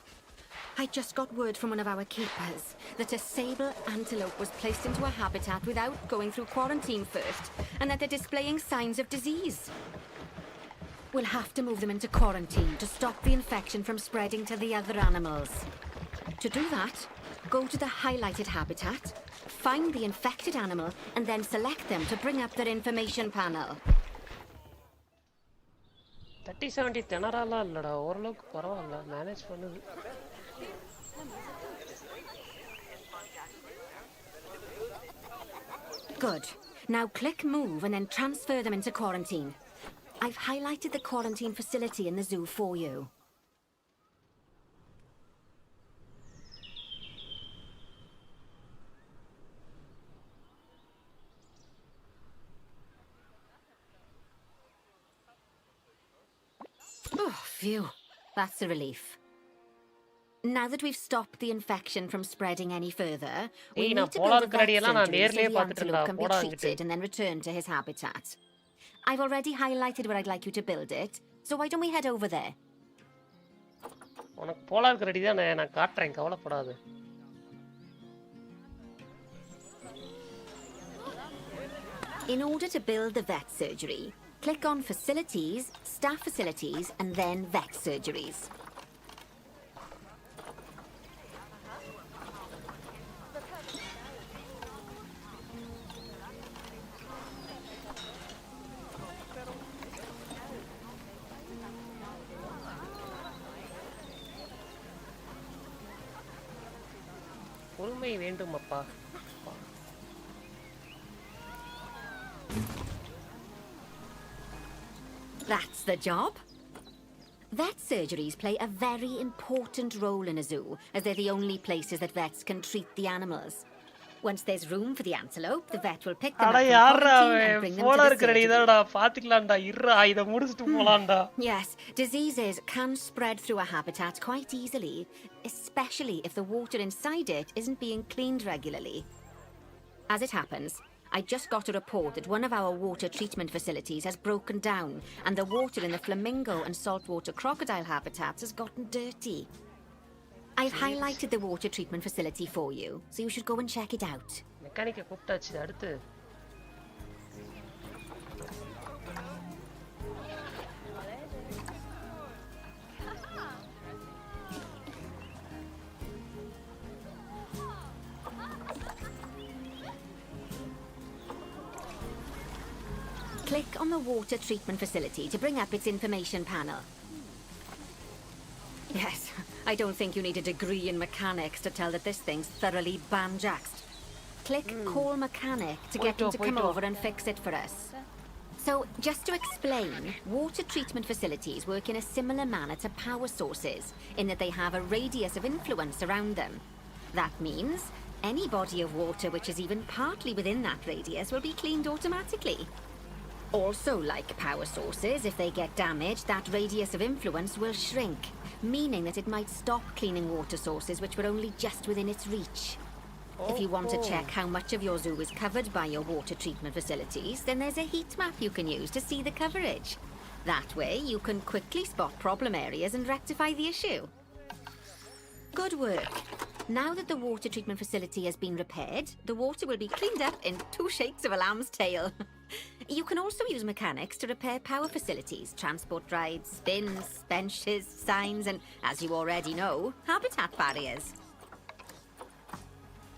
I just got word from one of our keepers that a sable antelope was placed into a habitat without going through quarantine first, and that they're displaying signs of disease. We'll have to move them into quarantine to stop the infection from spreading to the other animals. To do that, go to the highlighted habitat, find the infected animal, and then select them to bring up their information panel. 3070 திணறாலாம் இல்லடா ஓரளவுக்கு பரவாயில்ல manage பண்ணுது Good. Now click move and then transfer them into quarantine. I've highlighted the quarantine facility in the zoo for you. Oh, phew. That's a relief. Now that we've stopped the infection from spreading any further, we need to build a vet surgery so the antelope can be treated and then return to his habitat. I've already highlighted where I'd like you to build it, so why don't we head over there? உனக்கு polar ready தான் நான் காட்றேன் கவலைப்படாத In order to build the vet surgery, click on Facilities, Staff Facilities, and then Vet Surgeries. பொறுமை வேண்டும் அப்பா That's the job. Vet surgeries play a very important role in a zoo, as they're the only places that vets can treat the animals. Once there's room for the antelope, the vet will pick them up from quarantine and bring them to the surgery. Yes, diseases can spread through a habitat quite easily, especially if the water inside it isn't being cleaned regularly. As it happens, I just got a report that one of our water treatment facilities has broken down, and the water in the flamingo and saltwater crocodile habitats has gotten dirty. I've highlighted the water treatment facility for you, so you should go and check it out. மெக்கானிக்கை கூப்பிட்டாச்சு அடுத்து Click on the water treatment facility to bring up its information panel. Yes, I don't think you need a degree in mechanics to tell that this thing's thoroughly banjaxed. Click Call Mechanic to get him to come over and fix it for us. So, just to explain, water treatment facilities work in a similar manner to power sources, in that they have a radius of influence around them. That means any body of water which is even partly within that radius will be cleaned automatically. Also, like power sources, if they get damaged, that radius of influence will shrink, meaning that it might stop cleaning water sources which were only just within its reach. If you want to check how much of your zoo is covered by your water treatment facilities, then there's a heat map you can use to see the coverage. That way, you can quickly spot problem areas and rectify the issue. Good work. Now that the water treatment facility has been repaired, the water will be cleaned up in 2 shakes of a lamb's tail. You can also use mechanics to repair power facilities, transport rides, spins, benches, signs, and, as you already know, habitat barriers.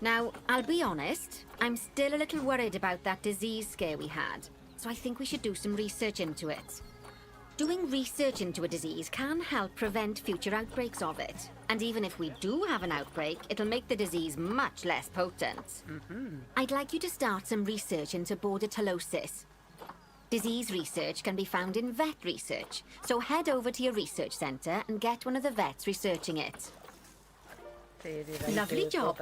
Now, I'll be honest, I'm still a little worried about that disease scare we had, so I think we should do some research into it. Doing research into a disease can help prevent future outbreaks of it. And even if we do have an outbreak, it'll make the disease much less potent. I'd like you to start some research into bordetalosis. Disease research can be found in vet research, so head over to your research centre and get one of the vets researching it. Lovely job.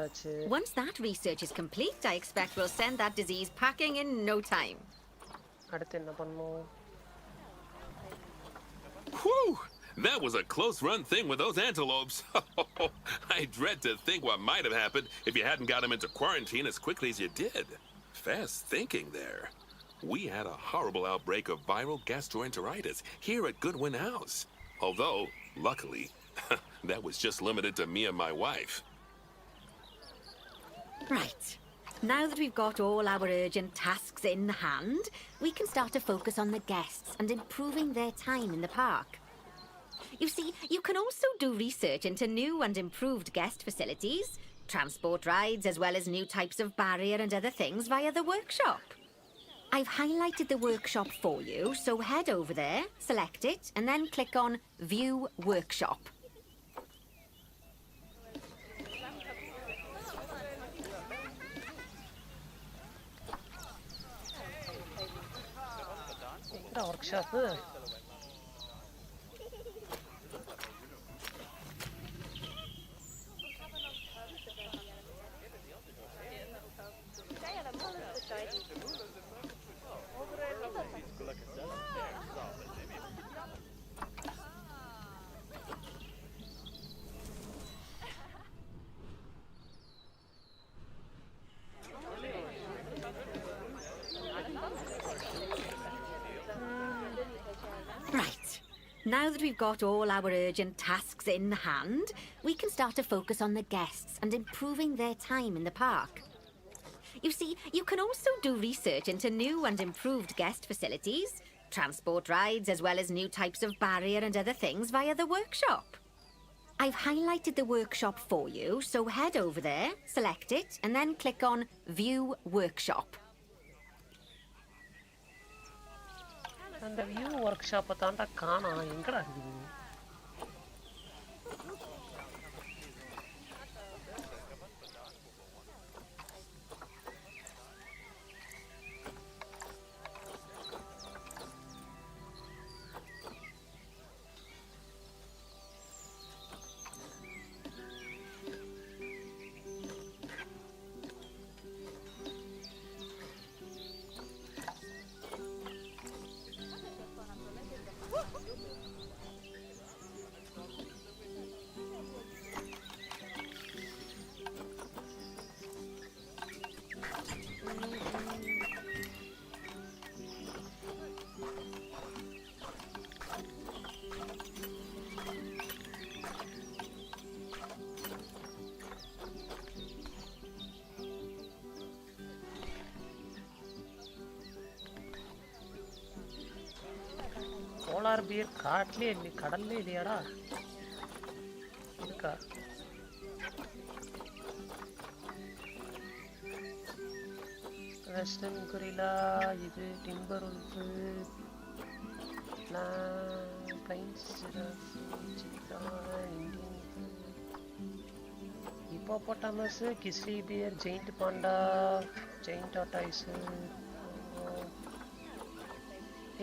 Once that research is complete, I expect we'll send that disease packing in no time. Whew! That was a close-run thing with those antelopes. I dread to think what might have happened if you hadn't got them into quarantine as quickly as you did. Fast thinking there. We had a horrible outbreak of viral gastroenteritis here at Goodwin House. Although, luckily, that was just limited to me and my wife. Right. Now that we've got all our urgent tasks in hand, we can start to focus on the guests and improving their time in the park. You see, you can also do research into new and improved guest facilities, transport rides, as well as new types of barrier and other things via the workshop. I've highlighted the workshop for you, so head over there, select it, and then click on View Workshop. Workshop. Right. Now that we've got all our urgent tasks in hand, we can start to focus on the guests and improving their time in the park. You see, you can also do research into new and improved guest facilities, transport rides, as well as new types of barrier and other things via the workshop. I've highlighted the workshop for you, so head over there, select it, and then click on View Workshop. And the view workshop தாண்டா காணோம் எங்கடா இருக்குது polar bear காட்டிலே இல்லை கடல்லே இல்லையாடா இருக்கா western gorilla இது timber wolf plains cheetah Indian hippopotamus grizzly bear giant panda giant tortoise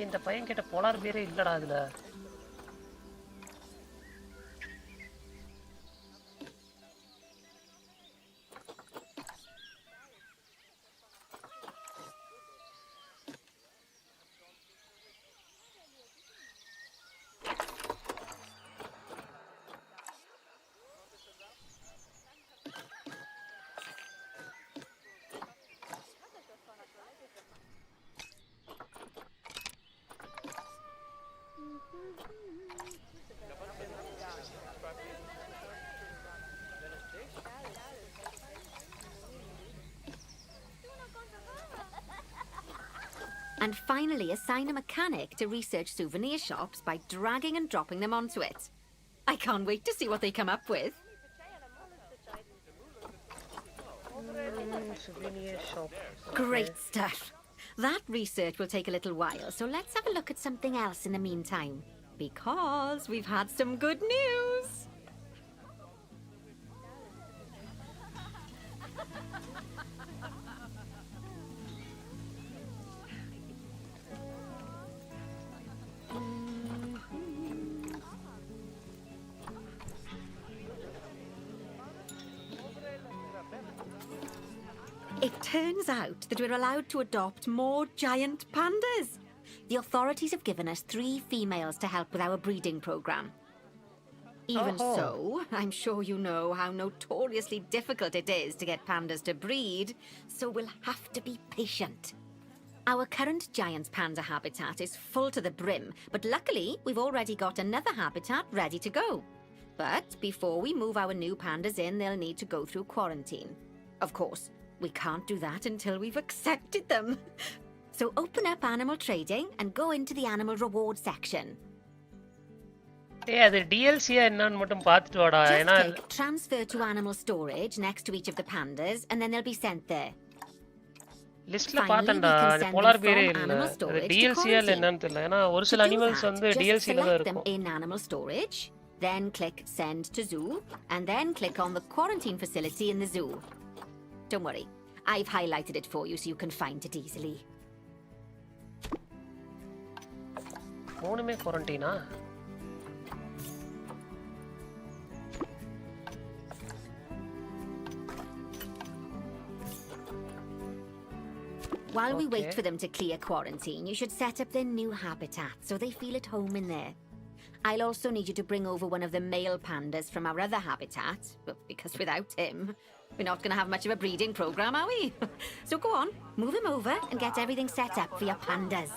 இந்த பையன் கிட்ட போலார் பேரே இல்லடா அதுல and finally assign a mechanic to research souvenir shops by dragging and dropping them onto it. I can't wait to see what they come up with. Souvenir shop. Great stuff. That research will take a little while, so let's have a look at something else in the meantime. Because we've had some good news. It turns out that we're allowed to adopt more giant pandas. The authorities have given us 3 females to help with our breeding program. Even so, I'm sure you know how notoriously difficult it is to get pandas to breed, so we'll have to be patient. Our current giant panda habitat is full to the brim, but luckily we've already got another habitat ready to go. But before we move our new pandas in, they'll need to go through quarantine. Of course, we can't do that until we've accepted them. So open up animal trading and go into the animal reward section. Yeah, the DLC என்னன்னு மட்டும் பார்த்துட்டு வாடா. Just ஏனா click transfer to animal storage next to each of the pandas and then they'll be sent there. லிஸ்ட்ல Finally, பார்த்தேன்டா. we can அது send polar them பேரே from இல்ல. animal அது storage to DLC ல quarantine. என்னன்னு தெரியல. ஏனா ஒரு To சில do அனிமல்ஸ் that, வந்து just DLC ல தான் select them இருக்கும். in animal storage, then click send to zoo, and then click on the quarantine facility in the zoo. Don't worry, I've highlighted it for you so you can find it easily. மூணுமே குவாரண்டைனா? While we wait for them to clear quarantine, you should set up their new habitat so they feel at home in there. I'll also need you to bring over one of the male pandas from our other habitat, because without him, we're not going to have much of a breeding program, are we? So go on, move him over and get everything set up for your pandas.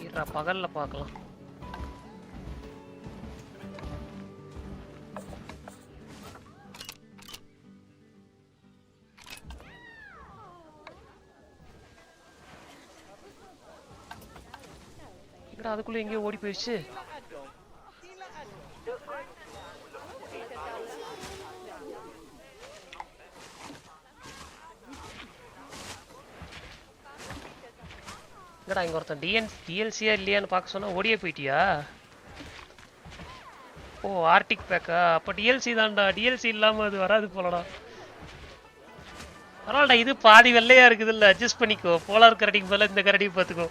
இருடா பகல்ல பார்க்கலாம். என்னடா அதுக்குள்ள எங்கேயோ ஓடி போயிடுச்சு. என்னடா இங்க ஒருத்தன் டிஎல்சியா இல்லையான்னு பார்க்க சொன்னா ஓடியே போயிட்டியா? ஓ ஆர்டிக் பேக்கா? அப்ப டிஎல்சி தான்டா. டிஎல்சி இல்லாம அது வராது போலடா. பரவாயில்லடா, இது பாதி வெள்ளையா இருக்குது இல்ல, அட்ஜஸ்ட் பண்ணிக்கோ. போலார் கரடிக்கு பதிலா இந்த கரடி பார்த்துக்கோ.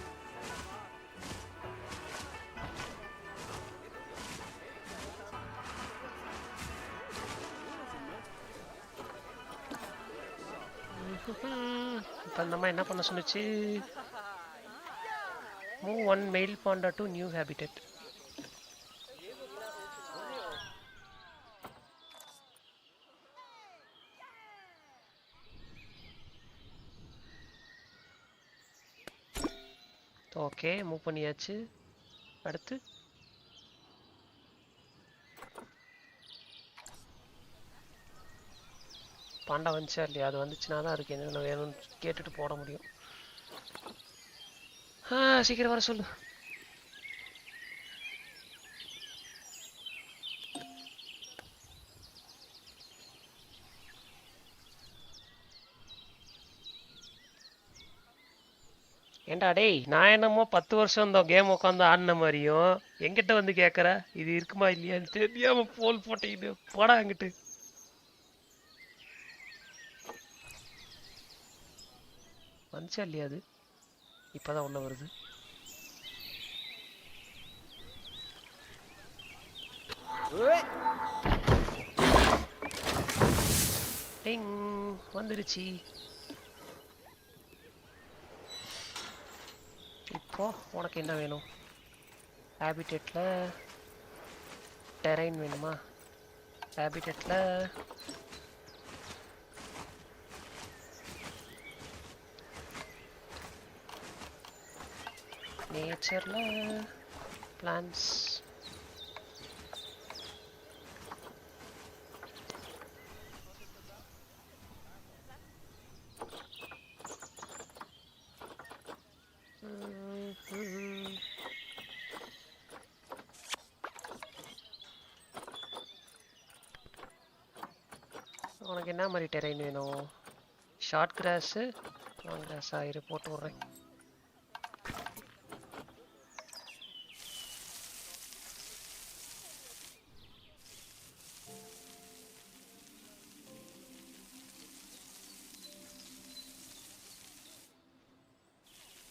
இப்ப அந்த அம்மா என்ன பண்ண சொன்னுச்சு? Move one male panda to new habitat. Okay, move பண்ணியாச்சு. அடுத்து பாண்டா வந்துச்சா இல்லையா? அது வந்துச்சுன்னா தான் அதுக்கு என்னென்ன வேணும்னு கேட்டுட்டு போட முடியும். சீக்கிரம் வர சொல்லு. ஏண்டா டேய், நான் என்னமோ 10 வருஷம் இந்த கேம் உட்காந்து ஆடின மாதிரியும் எங்கிட்ட வந்து கேட்குற இது இருக்குமா இல்லையான்னு தெரியாம போல் போட்டிக்கிட்டு போடா அங்கிட்டு. வந்துச்சா இல்லையா? அது இப்பதான் உள்ள வருது. டிங் வந்துருச்சு. இப்போ உனக்கு என்ன வேணும்? ஹேபிட்டட்ல டெரைன் வேணுமா? ஹேபிட்டட்ல நேச்சர்ல பிளான்ஸ். உனக்கு என்ன மாதிரி டெரைன் வேணும்? ஷார்ட் கிராஸு லாங் கிராஸா? இரு போட்டு விட்றேன்.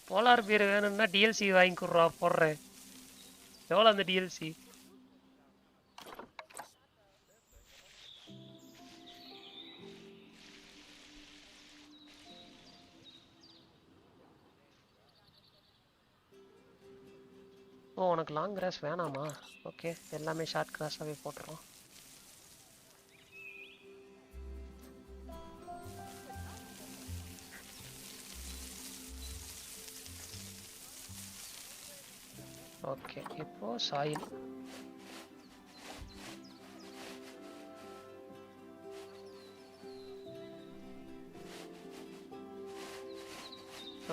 போலார் பீர் வேணும்னா டிஎல்சி வாங்கி கொடுறா, போடுறேன். எவ்வளோ அந்த டிஎல்சி? ஓ, உனக்கு லாங் கிராஸ் வேணாமா? ஓகே, எல்லாமே ஷார்ட் கிராஸாகவே போட்டுறோம். ஓகே, இப்போ சாயில்.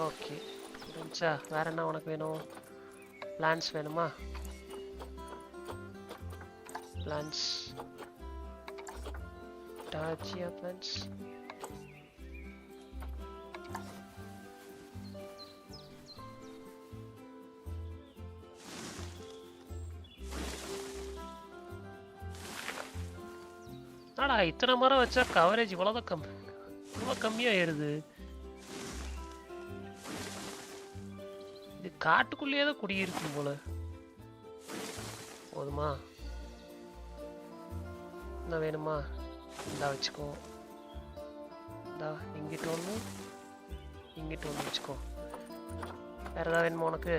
ஓகே, புரிஞ்சா? வேற என்ன உனக்கு வேணும்? பிளான்ஸ் வேணுமா? பிளான்ஸ், டாச்சியா பிளான்ஸ். ஆனா இத்தனை மரம் வச்சா கவரேஜ் இவ்வளோதான் இவ்வளோ கம்மியாயிருது. இது காட்டுக்குள்ளேயே தான் குடியிருக்கும் போல. போதுமா? என்ன வேணுமா? இந்தா வச்சுக்கோ. இந்தா இங்கிட்ட ஒன்று, இங்கிட்ட ஒன்று வச்சுக்கோ. வேற ஏதாவது வேணுமா உனக்கு?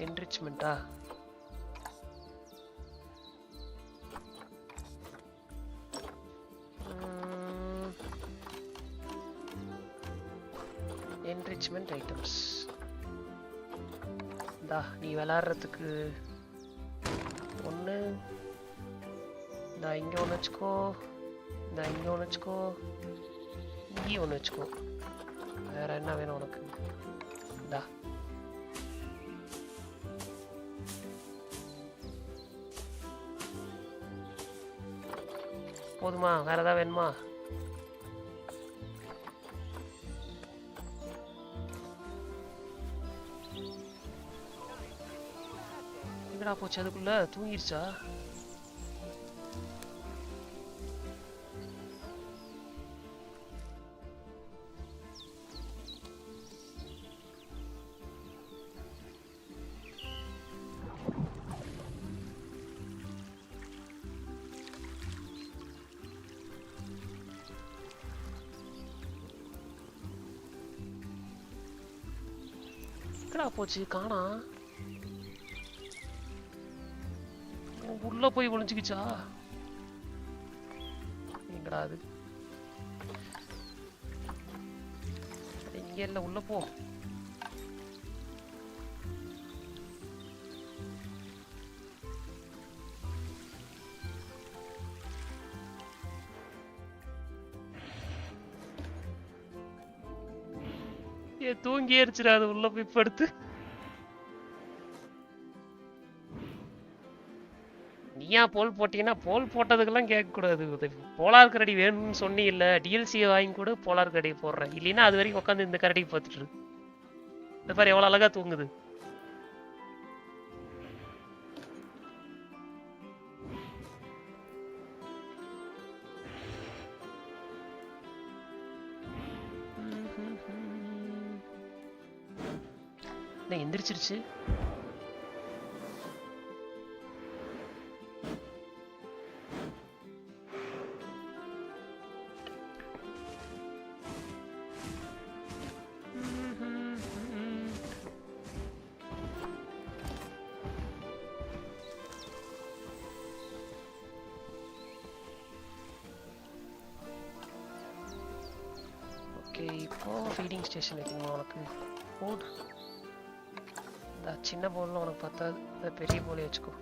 என்ரிச்மெண்ட்டா? enrichment items. இந்தா நீ விளையாடுறதுக்கு ஒன்று, இந்தா இங்கே ஒன்று வச்சுக்கோ, இந்தா இங்கே ஒன்று வச்சுக்கோ, இங்கேயும் ஒன்று வச்சுக்கோ. வேற என்ன வேணும் உனக்கு? இந்தா போதுமா? வேற ஏதாவது வேணுமா? எங்கடா போச்சு? அதுக்குள்ள தூங்கிருச்சா? எங்கடா போச்சு? காணா. உள்ள போய் ஒளிஞ்சுக்கிச்சா? எங்கடா அது? இங்க இல்ல, உள்ள போ. தூங்கி ஏறிச்சுடா அது. உள்ள போய் படுத்து. நீயா போல் போட்டீங்கன்னா போல் போட்டதுக்கெல்லாம் கேட்கக்கூடாது. போலார் கரடி வேணும்னு சொன்னி இல்லை, டிஎல்சியை வாங்கி கூட போலார் கரடி போடுறேன். இல்லைன்னா அது வரைக்கும் உட்காந்து இந்த கரடி பார்த்துட்டு இருக்கு. இது பாரு எவ்வளோ அழகா தூங்குது. எந்திரிச்சிருச்சு. ஓகே, இப்போ ஃபீடிங் ஸ்டேஷன் வைக்கணுமா உனக்கு? போடு. இந்த சின்ன போலில் உனக்கு பார்த்தாது, இந்த பெரிய போலே வச்சுக்கோ.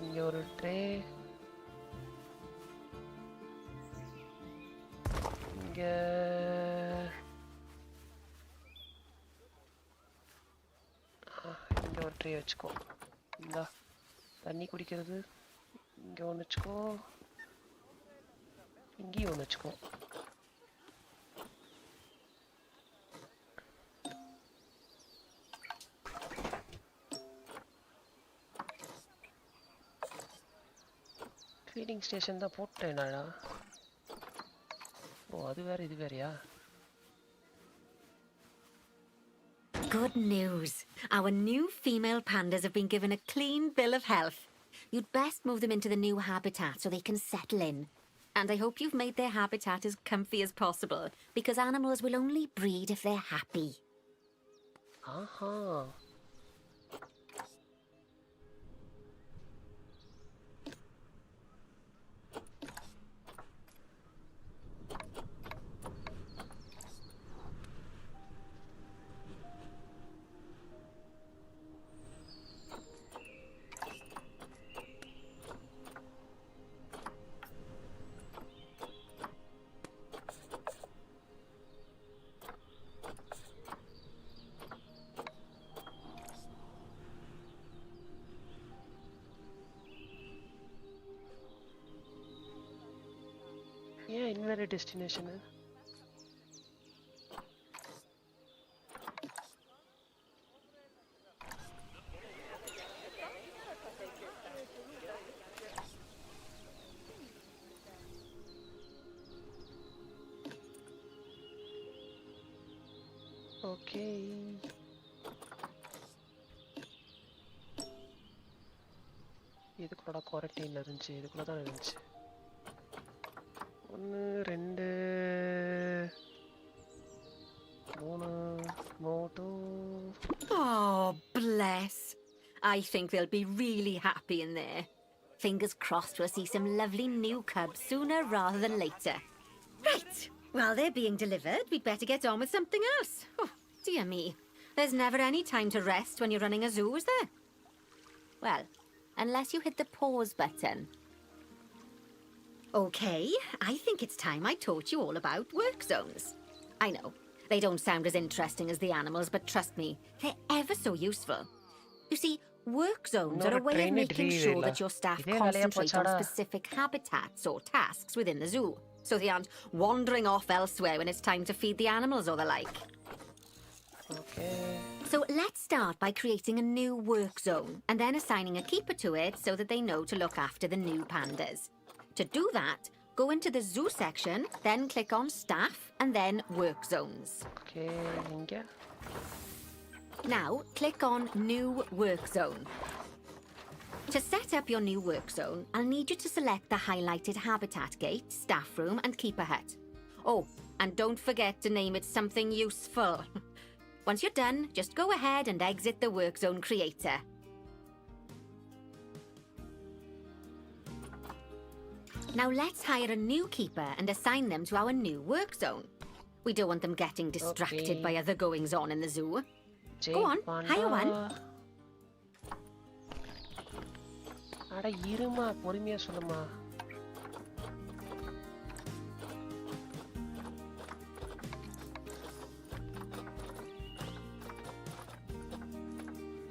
இங்கே ஒரு ட்ரே, இங்கே இங்கே ஒரு ட்ரே வச்சுக்கோ. இந்தா தண்ணி குடிக்கிறது இங்கே ஒன்று வச்சுக்கோ. இங்கேயும் ஒன்று வச்சுக்கோ. ஃபீடிங் ஸ்டேஷன் தான் போட்டேனாடா. ஓ அது வேற இது வேறயா? Good news. Our new female pandas have been given a clean bill of health. You'd best move them into the new habitat so they can settle in. And I hope you've made their habitat as comfy as possible, because animals will only breed if they're happy. ஆஹா. ஏன் invalid destination? Okay. இதுக்குள்ளடா குவாரண்டைன்ல இருந்துச்சு. இதுக்குள்ள தான் இருந்துச்சு. 1 2 3 4 Oh, bless. I think they'll be really happy in there. Fingers crossed we'll see some lovely new cubs sooner rather than later. Right. While they're being delivered, we'd better get on with something else. Oh, dear me. There's never any time to rest when you're running a zoo, is there? Well, unless you hit the pause button. Okay, I think it's time I taught you all about work zones. I know, they don't sound as interesting as the animals, but trust me, they're ever so useful. You see, work zones are a way of making sure that your staff concentrate on specific habitats or tasks within the zoo, so they aren't wandering off elsewhere when it's time to feed the animals or the like. Okay. So let's start by creating a new work zone, and then assigning a keeper to it so that they know to look after the new pandas. To do that, go into the zoo section, then click on staff, and then work zones. Okay, inga. Now, click on new work zone. To set up your new work zone, I'll need you to select the highlighted habitat gate, staff room, and keeper hut. Oh, and don't forget to name it something useful. Once you're done, just go ahead and exit the work zone creator. Now let's hire a new keeper and assign them to our new work zone. We don't want them getting distracted by other goings on in the zoo. Go on, hire one. அட இருமா, பொறுமையா சொல்லுமா.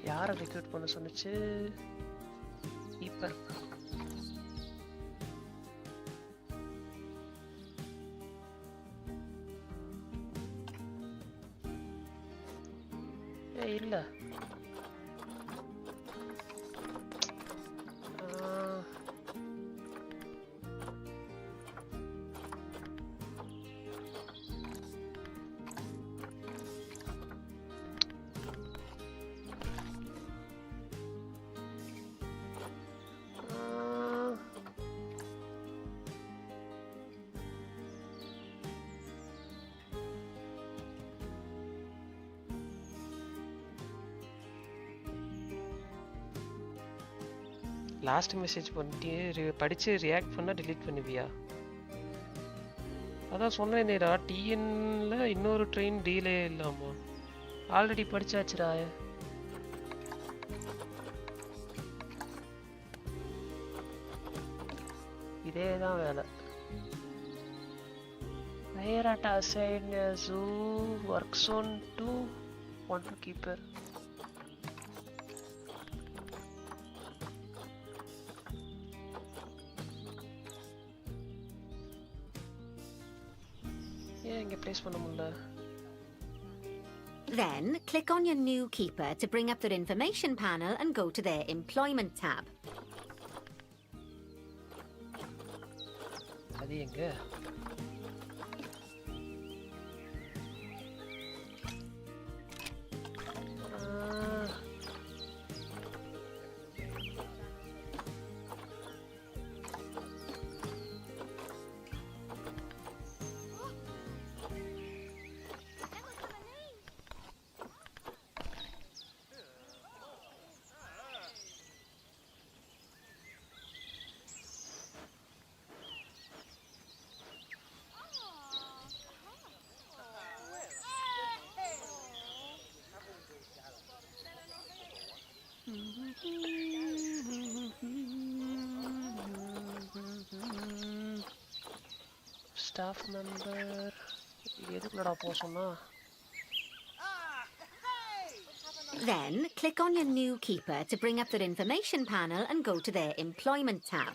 யாரை recruit பண்ண சொன்னுச்சு? இப்ப இல்ல last message பண்ணிட்டு படிச்சு ரியாக்ட் பண்ணா delete பண்ணுவியா? அதான் சொன்னேனேடா, டிஎன்ல இன்னொரு ட்ரெயின் டீலே இல்லாமா? ஆல்ரெடி படிச்சாச்சுடா. இதேதான் வேலை. Where at assign zoo work zone to want to keeper. ஏன் இங்க ப்ளேஸ் பண்ண முடியல? Then, click on your new keeper to bring up their information panel and go to their employment tab. அது எங்க? Staff member. எதுக்குடா போ சொன்னா? Then, click on your new keeper to bring up their information panel and go to their employment tab.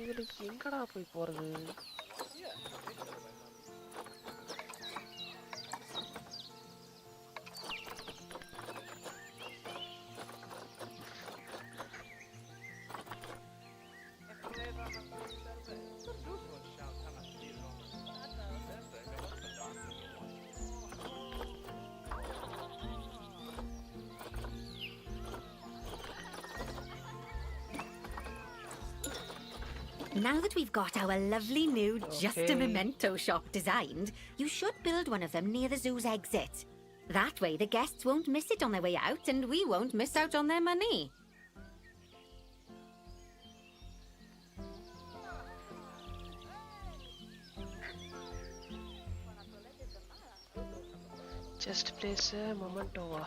இதுல எங்கடா போய் போறது? Now that we've got our lovely new Just a Okay. Memento shop designed, you should build one of them near the zoo's exit. That way the guests won't miss it on their way out and we won't miss out on their money. Just place a memento.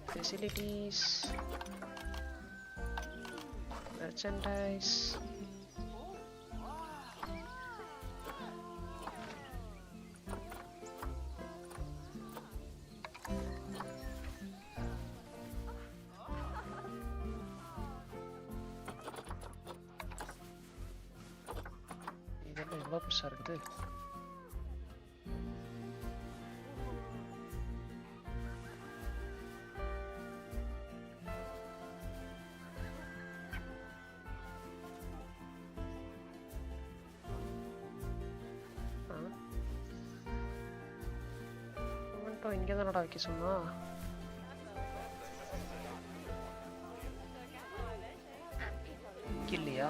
Facilities. Merchandise. இதெல்லாம் எவ்வளோ பெருசாக இருக்குது? இங்கே தானடா வைக்க சொன்னா? இல்லையா?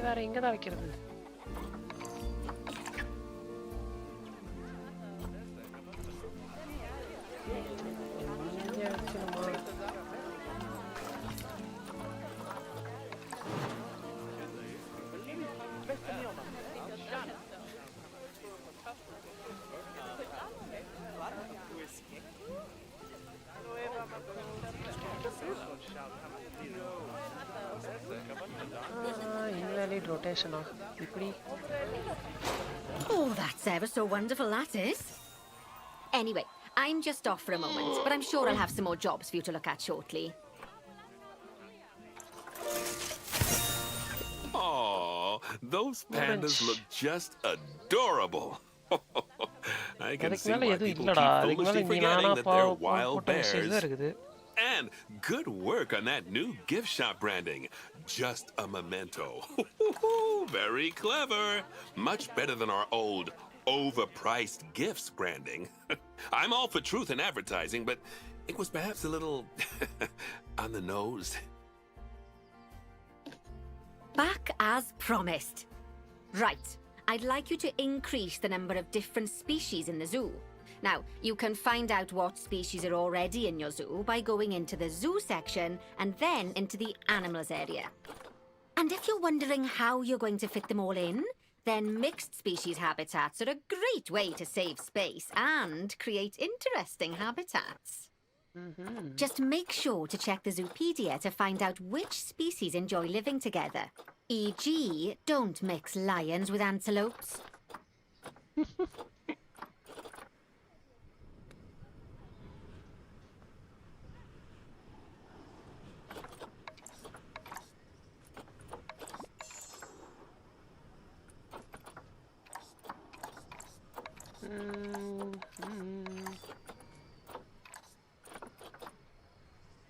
வேற எங்க தான் வைக்கிறது? Invalid rotation. Oh, that's ever so wonderful, that is. Anyway, I'm just off for a moment, but I'm sure I'll have some more jobs for you to look at shortly. Aw, those pandas look just adorable. I can see why people keep foolishly forgetting that they're wild bears. And good work on that new gift shop branding. Just a memento. Very clever. Much better than our old overpriced gifts branding. I'm all for truth in advertising, but it was perhaps a little on the nose. Back as promised. Right, I'd like you to increase the number of different species in the zoo. Now, you can find out what species are already in your zoo by going into the zoo section and then into the animals area. And if you're wondering how you're going to fit them all in, then mixed species habitats are a great way to save space and create interesting habitats. Just make sure to check the Zoopedia to find out which species enjoy living together. E.g., don't mix lions with antelopes.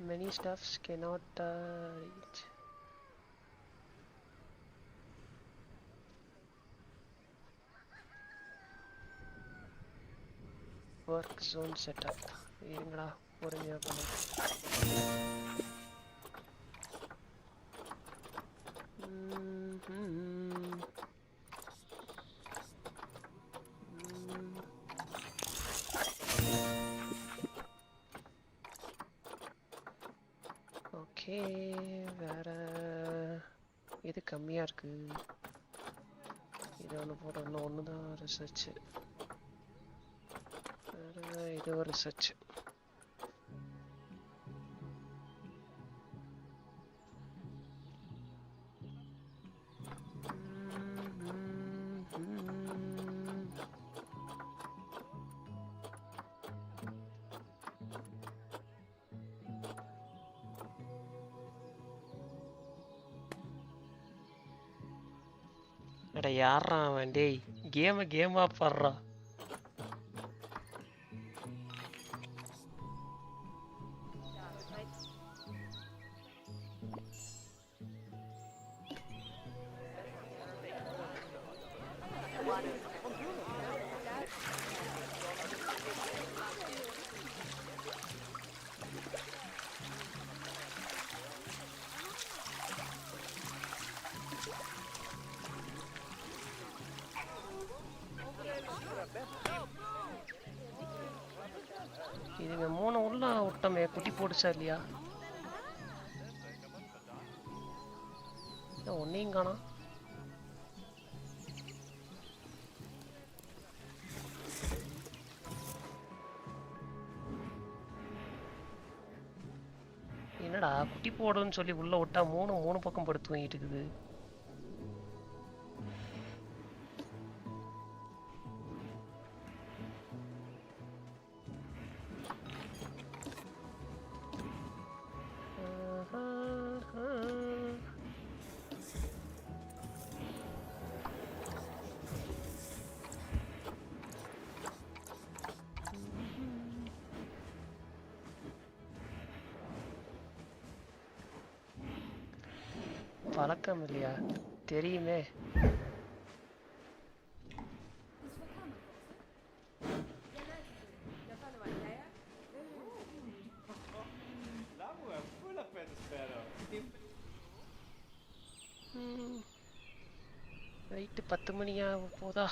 Many stuffs cannot reach. Work zone setup. இருங்கடா பொறுமையா பண்ணு. Okay வேற இது கம்மியா இருக்கு. இது ஒன்று போட இன்னும் ஒன்று தான் ரிசர்ச். வேற இது ஒரு ரிசர்ச். அட யாரா அவன்? டேய் கேமா பாடுறா. இதுங்க மூணு உள்ள விட்டமே குட்டி போடுச்சா இல்லையா? ஒன்னையும் காணோம். என்னடா குட்டி போடுன்னு சொல்லி உள்ள விட்டா மூணு பக்கம் படுத்து தூங்கிட்டு இருக்குது. பழக்கம் இல்லையா? தெரியுமே. நைட்டு 10 மணியா போதா?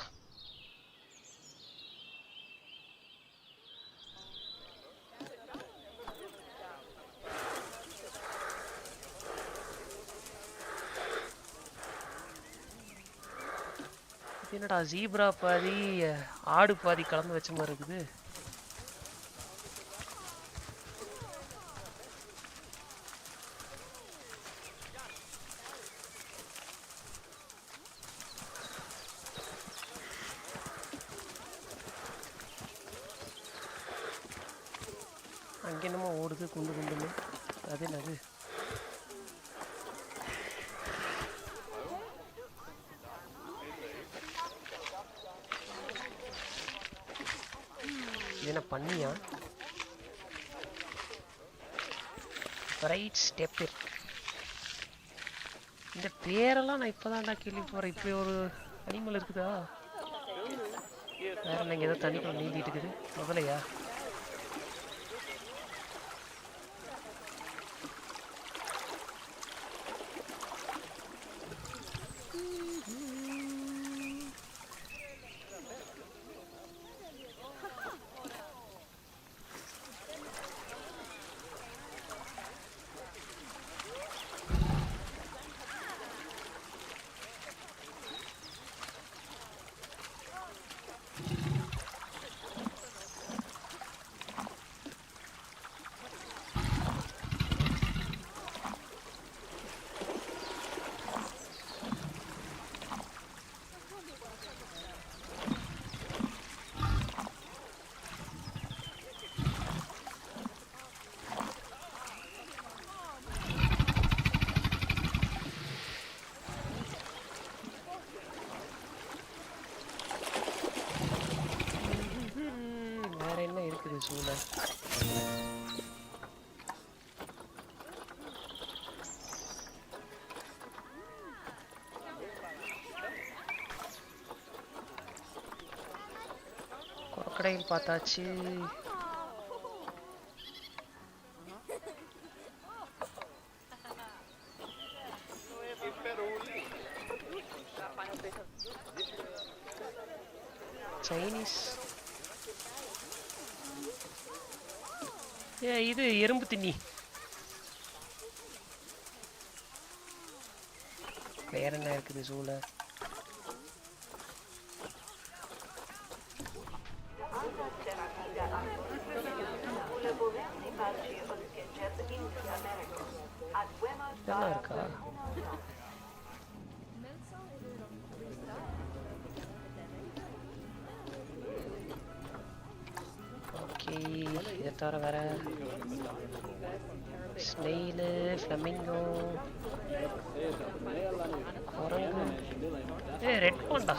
என்னடா ஜீப்ரா பாதி ஆடு பாதி கலந்து வச்ச மாதிரி இருக்குது. அங்க என்னமோ ஓடுது குண்டுன்னு. அது என்னது? என்ன பண்ணியா? Right step. இந்த பேரெல்லாம் நான் இப்பதான்டா கேள்வி போறேன். இப்படி ஒரு அனிமல் இருக்குதா? வேற நீங்க ஏதோ தண்ணிக்குள்ள நீந்திட்டு இருக்குது முதலையா? இருக்குது சூளை. கொரக்கடையில் பார்த்தாச்சு. சைனீஸ். இது எறும்பு திண்ணி. வேற என்ன இருக்குது சூளை? இதெல்லாம் இருக்கா? ஓகே, இதை தவிர வேற ஸ்னெயிலு, ஃப்ளமிங்கோ, குரங்கு. Red panda.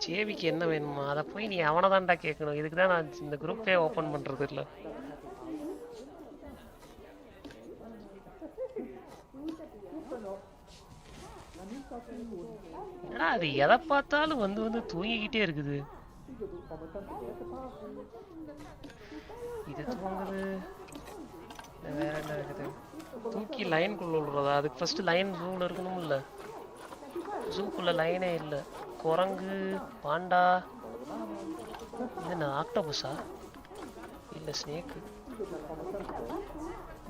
சேவிக்கு என்ன வேணுமா? அதை போய் நீ அவனை தான்டா கேட்கணும். இதுக்கு தான் நான் இந்த குரூப்பே ஓப்பன் பண்ணுறது இல்லை. என்னடா அது எதை பார்த்தாலும் வந்து வந்து தூங்கிக்கிட்டே இருக்குது. இது தூங்குது. வேற என்ன இருக்குது? தூக்கி லைனுக்குள்ள விடுறதா? அதுக்கு ஃபர்ஸ்ட் லைன் ஜூல இருக்கணும். இல்லை, ஜூக்குள்ள லைனே இல்லை. குரங்கு, பாண்டா. இது என்ன ஆக்டோபஸா? இல்லை, ஸ்னேக்கு.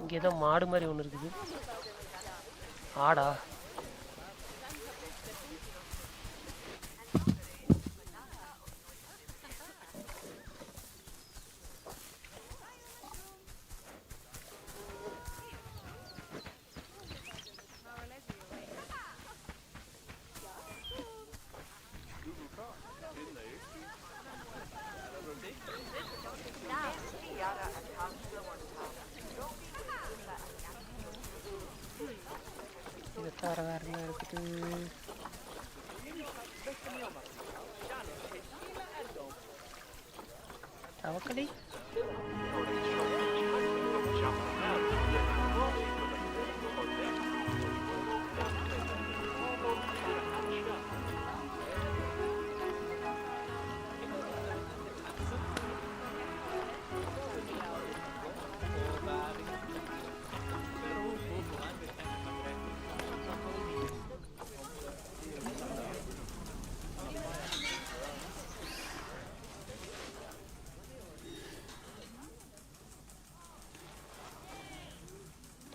இங்கே ஏதோ மாடு மாதிரி ஒன்று இருக்குது. ஆடா? வேற என்ன இருக்குது? தவக்கடி.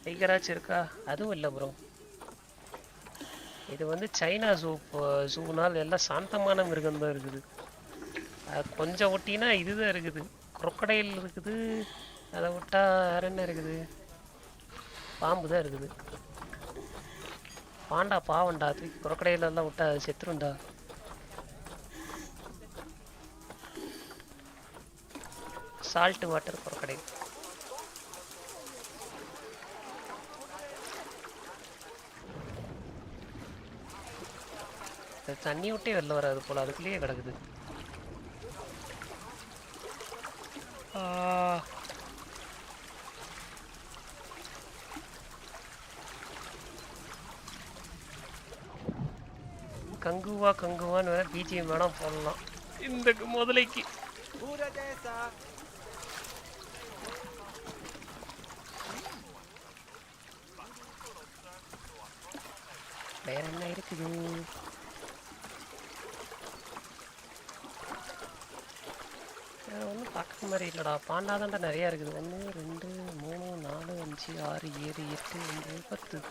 டைகராச்சும் இருக்கா? அதுவும் இல்லை ப்ரோ. இது வந்து சைனா ஜூனால் எல்லாம் சாந்தமான மிருகம் தான் இருக்குது. கொஞ்சம் ஒட்டினா இதுதான் இருக்குது. குரொக்கடைல் இருக்குது. அதை விட்டா வேற என்ன இருக்குது? பாம்பு தான் இருக்குது. பாண்டா பாவண்டா. தூக்கி குரொக்கடையில எல்லாம் விட்டா செத்துருண்டா. Salt water crocodile. தண்ணி விட்டே வெளில வராது போல, அதுக்குள்ளேயே கிடக்குது. கங்குவா கங்குவான்னு வேணா பிஜிஎம் வேணா போடலாம் இந்த முதலைக்கு. வேற என்ன இருக்குது? ஒன்றும் பார்க்குற மாதிரி இல்லைடா. பாண்டாதான்டா நிறையா இருக்குது. 1 2 3 4 5 6 7 8 9 10.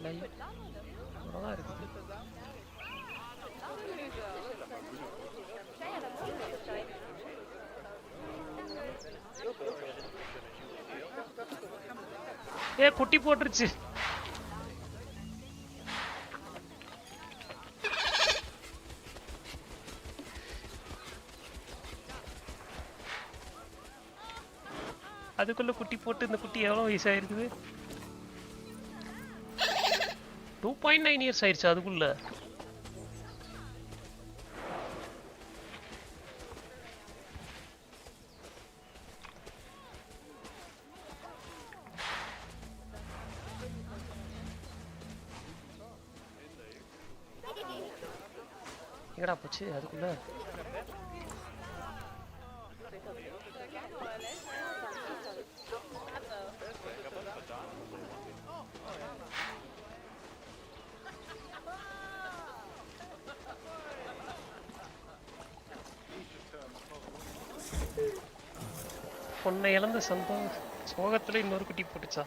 லைவ் அவ்வளோதான் இருக்குது. குட்டி போட்டுருச்சு. அதுக்குள்ள குட்டி போட்டு இந்த குட்டி எவ்வளவு வயசாயிருக்குது? 2.9 இயர்ஸ் ஆயிடுச்சு அதுக்குள்ள. எங்கடா போச்சு அதுக்குள்ள? பொண்ணை இழந்த சோகத்துல இன்னொரு குட்டி போட்டுச்சா?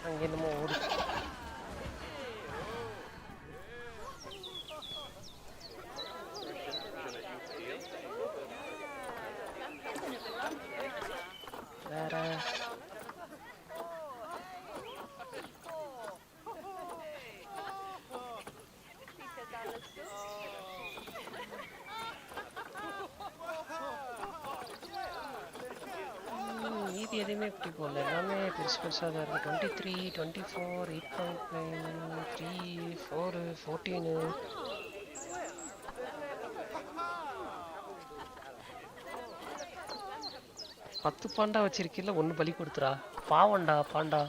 அங்கே என்னமோ ஓடு. வேற இது எதுவுமே இப்படி போடல. எல்லாமே பெருசு பெருசாக தான் இருக்குது. 23, 24, 8.9, 3, 4, 14. பத்து பாண்டா வச்சிருக்கீல்ல, ஒன்று பலி கொடுத்துறா. பாவண்டா பாண்டா.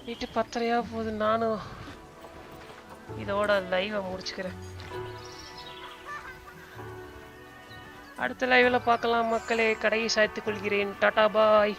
வீட்டு பத்தரையா போகுது. நானும் இதோட லைவை முடிச்சுக்கிறேன். அடுத்த லைவ்ல பார்க்கலாம் மக்களே. கடையை சாய்த்துக் கொள்கிறேன். டாடா பாய்.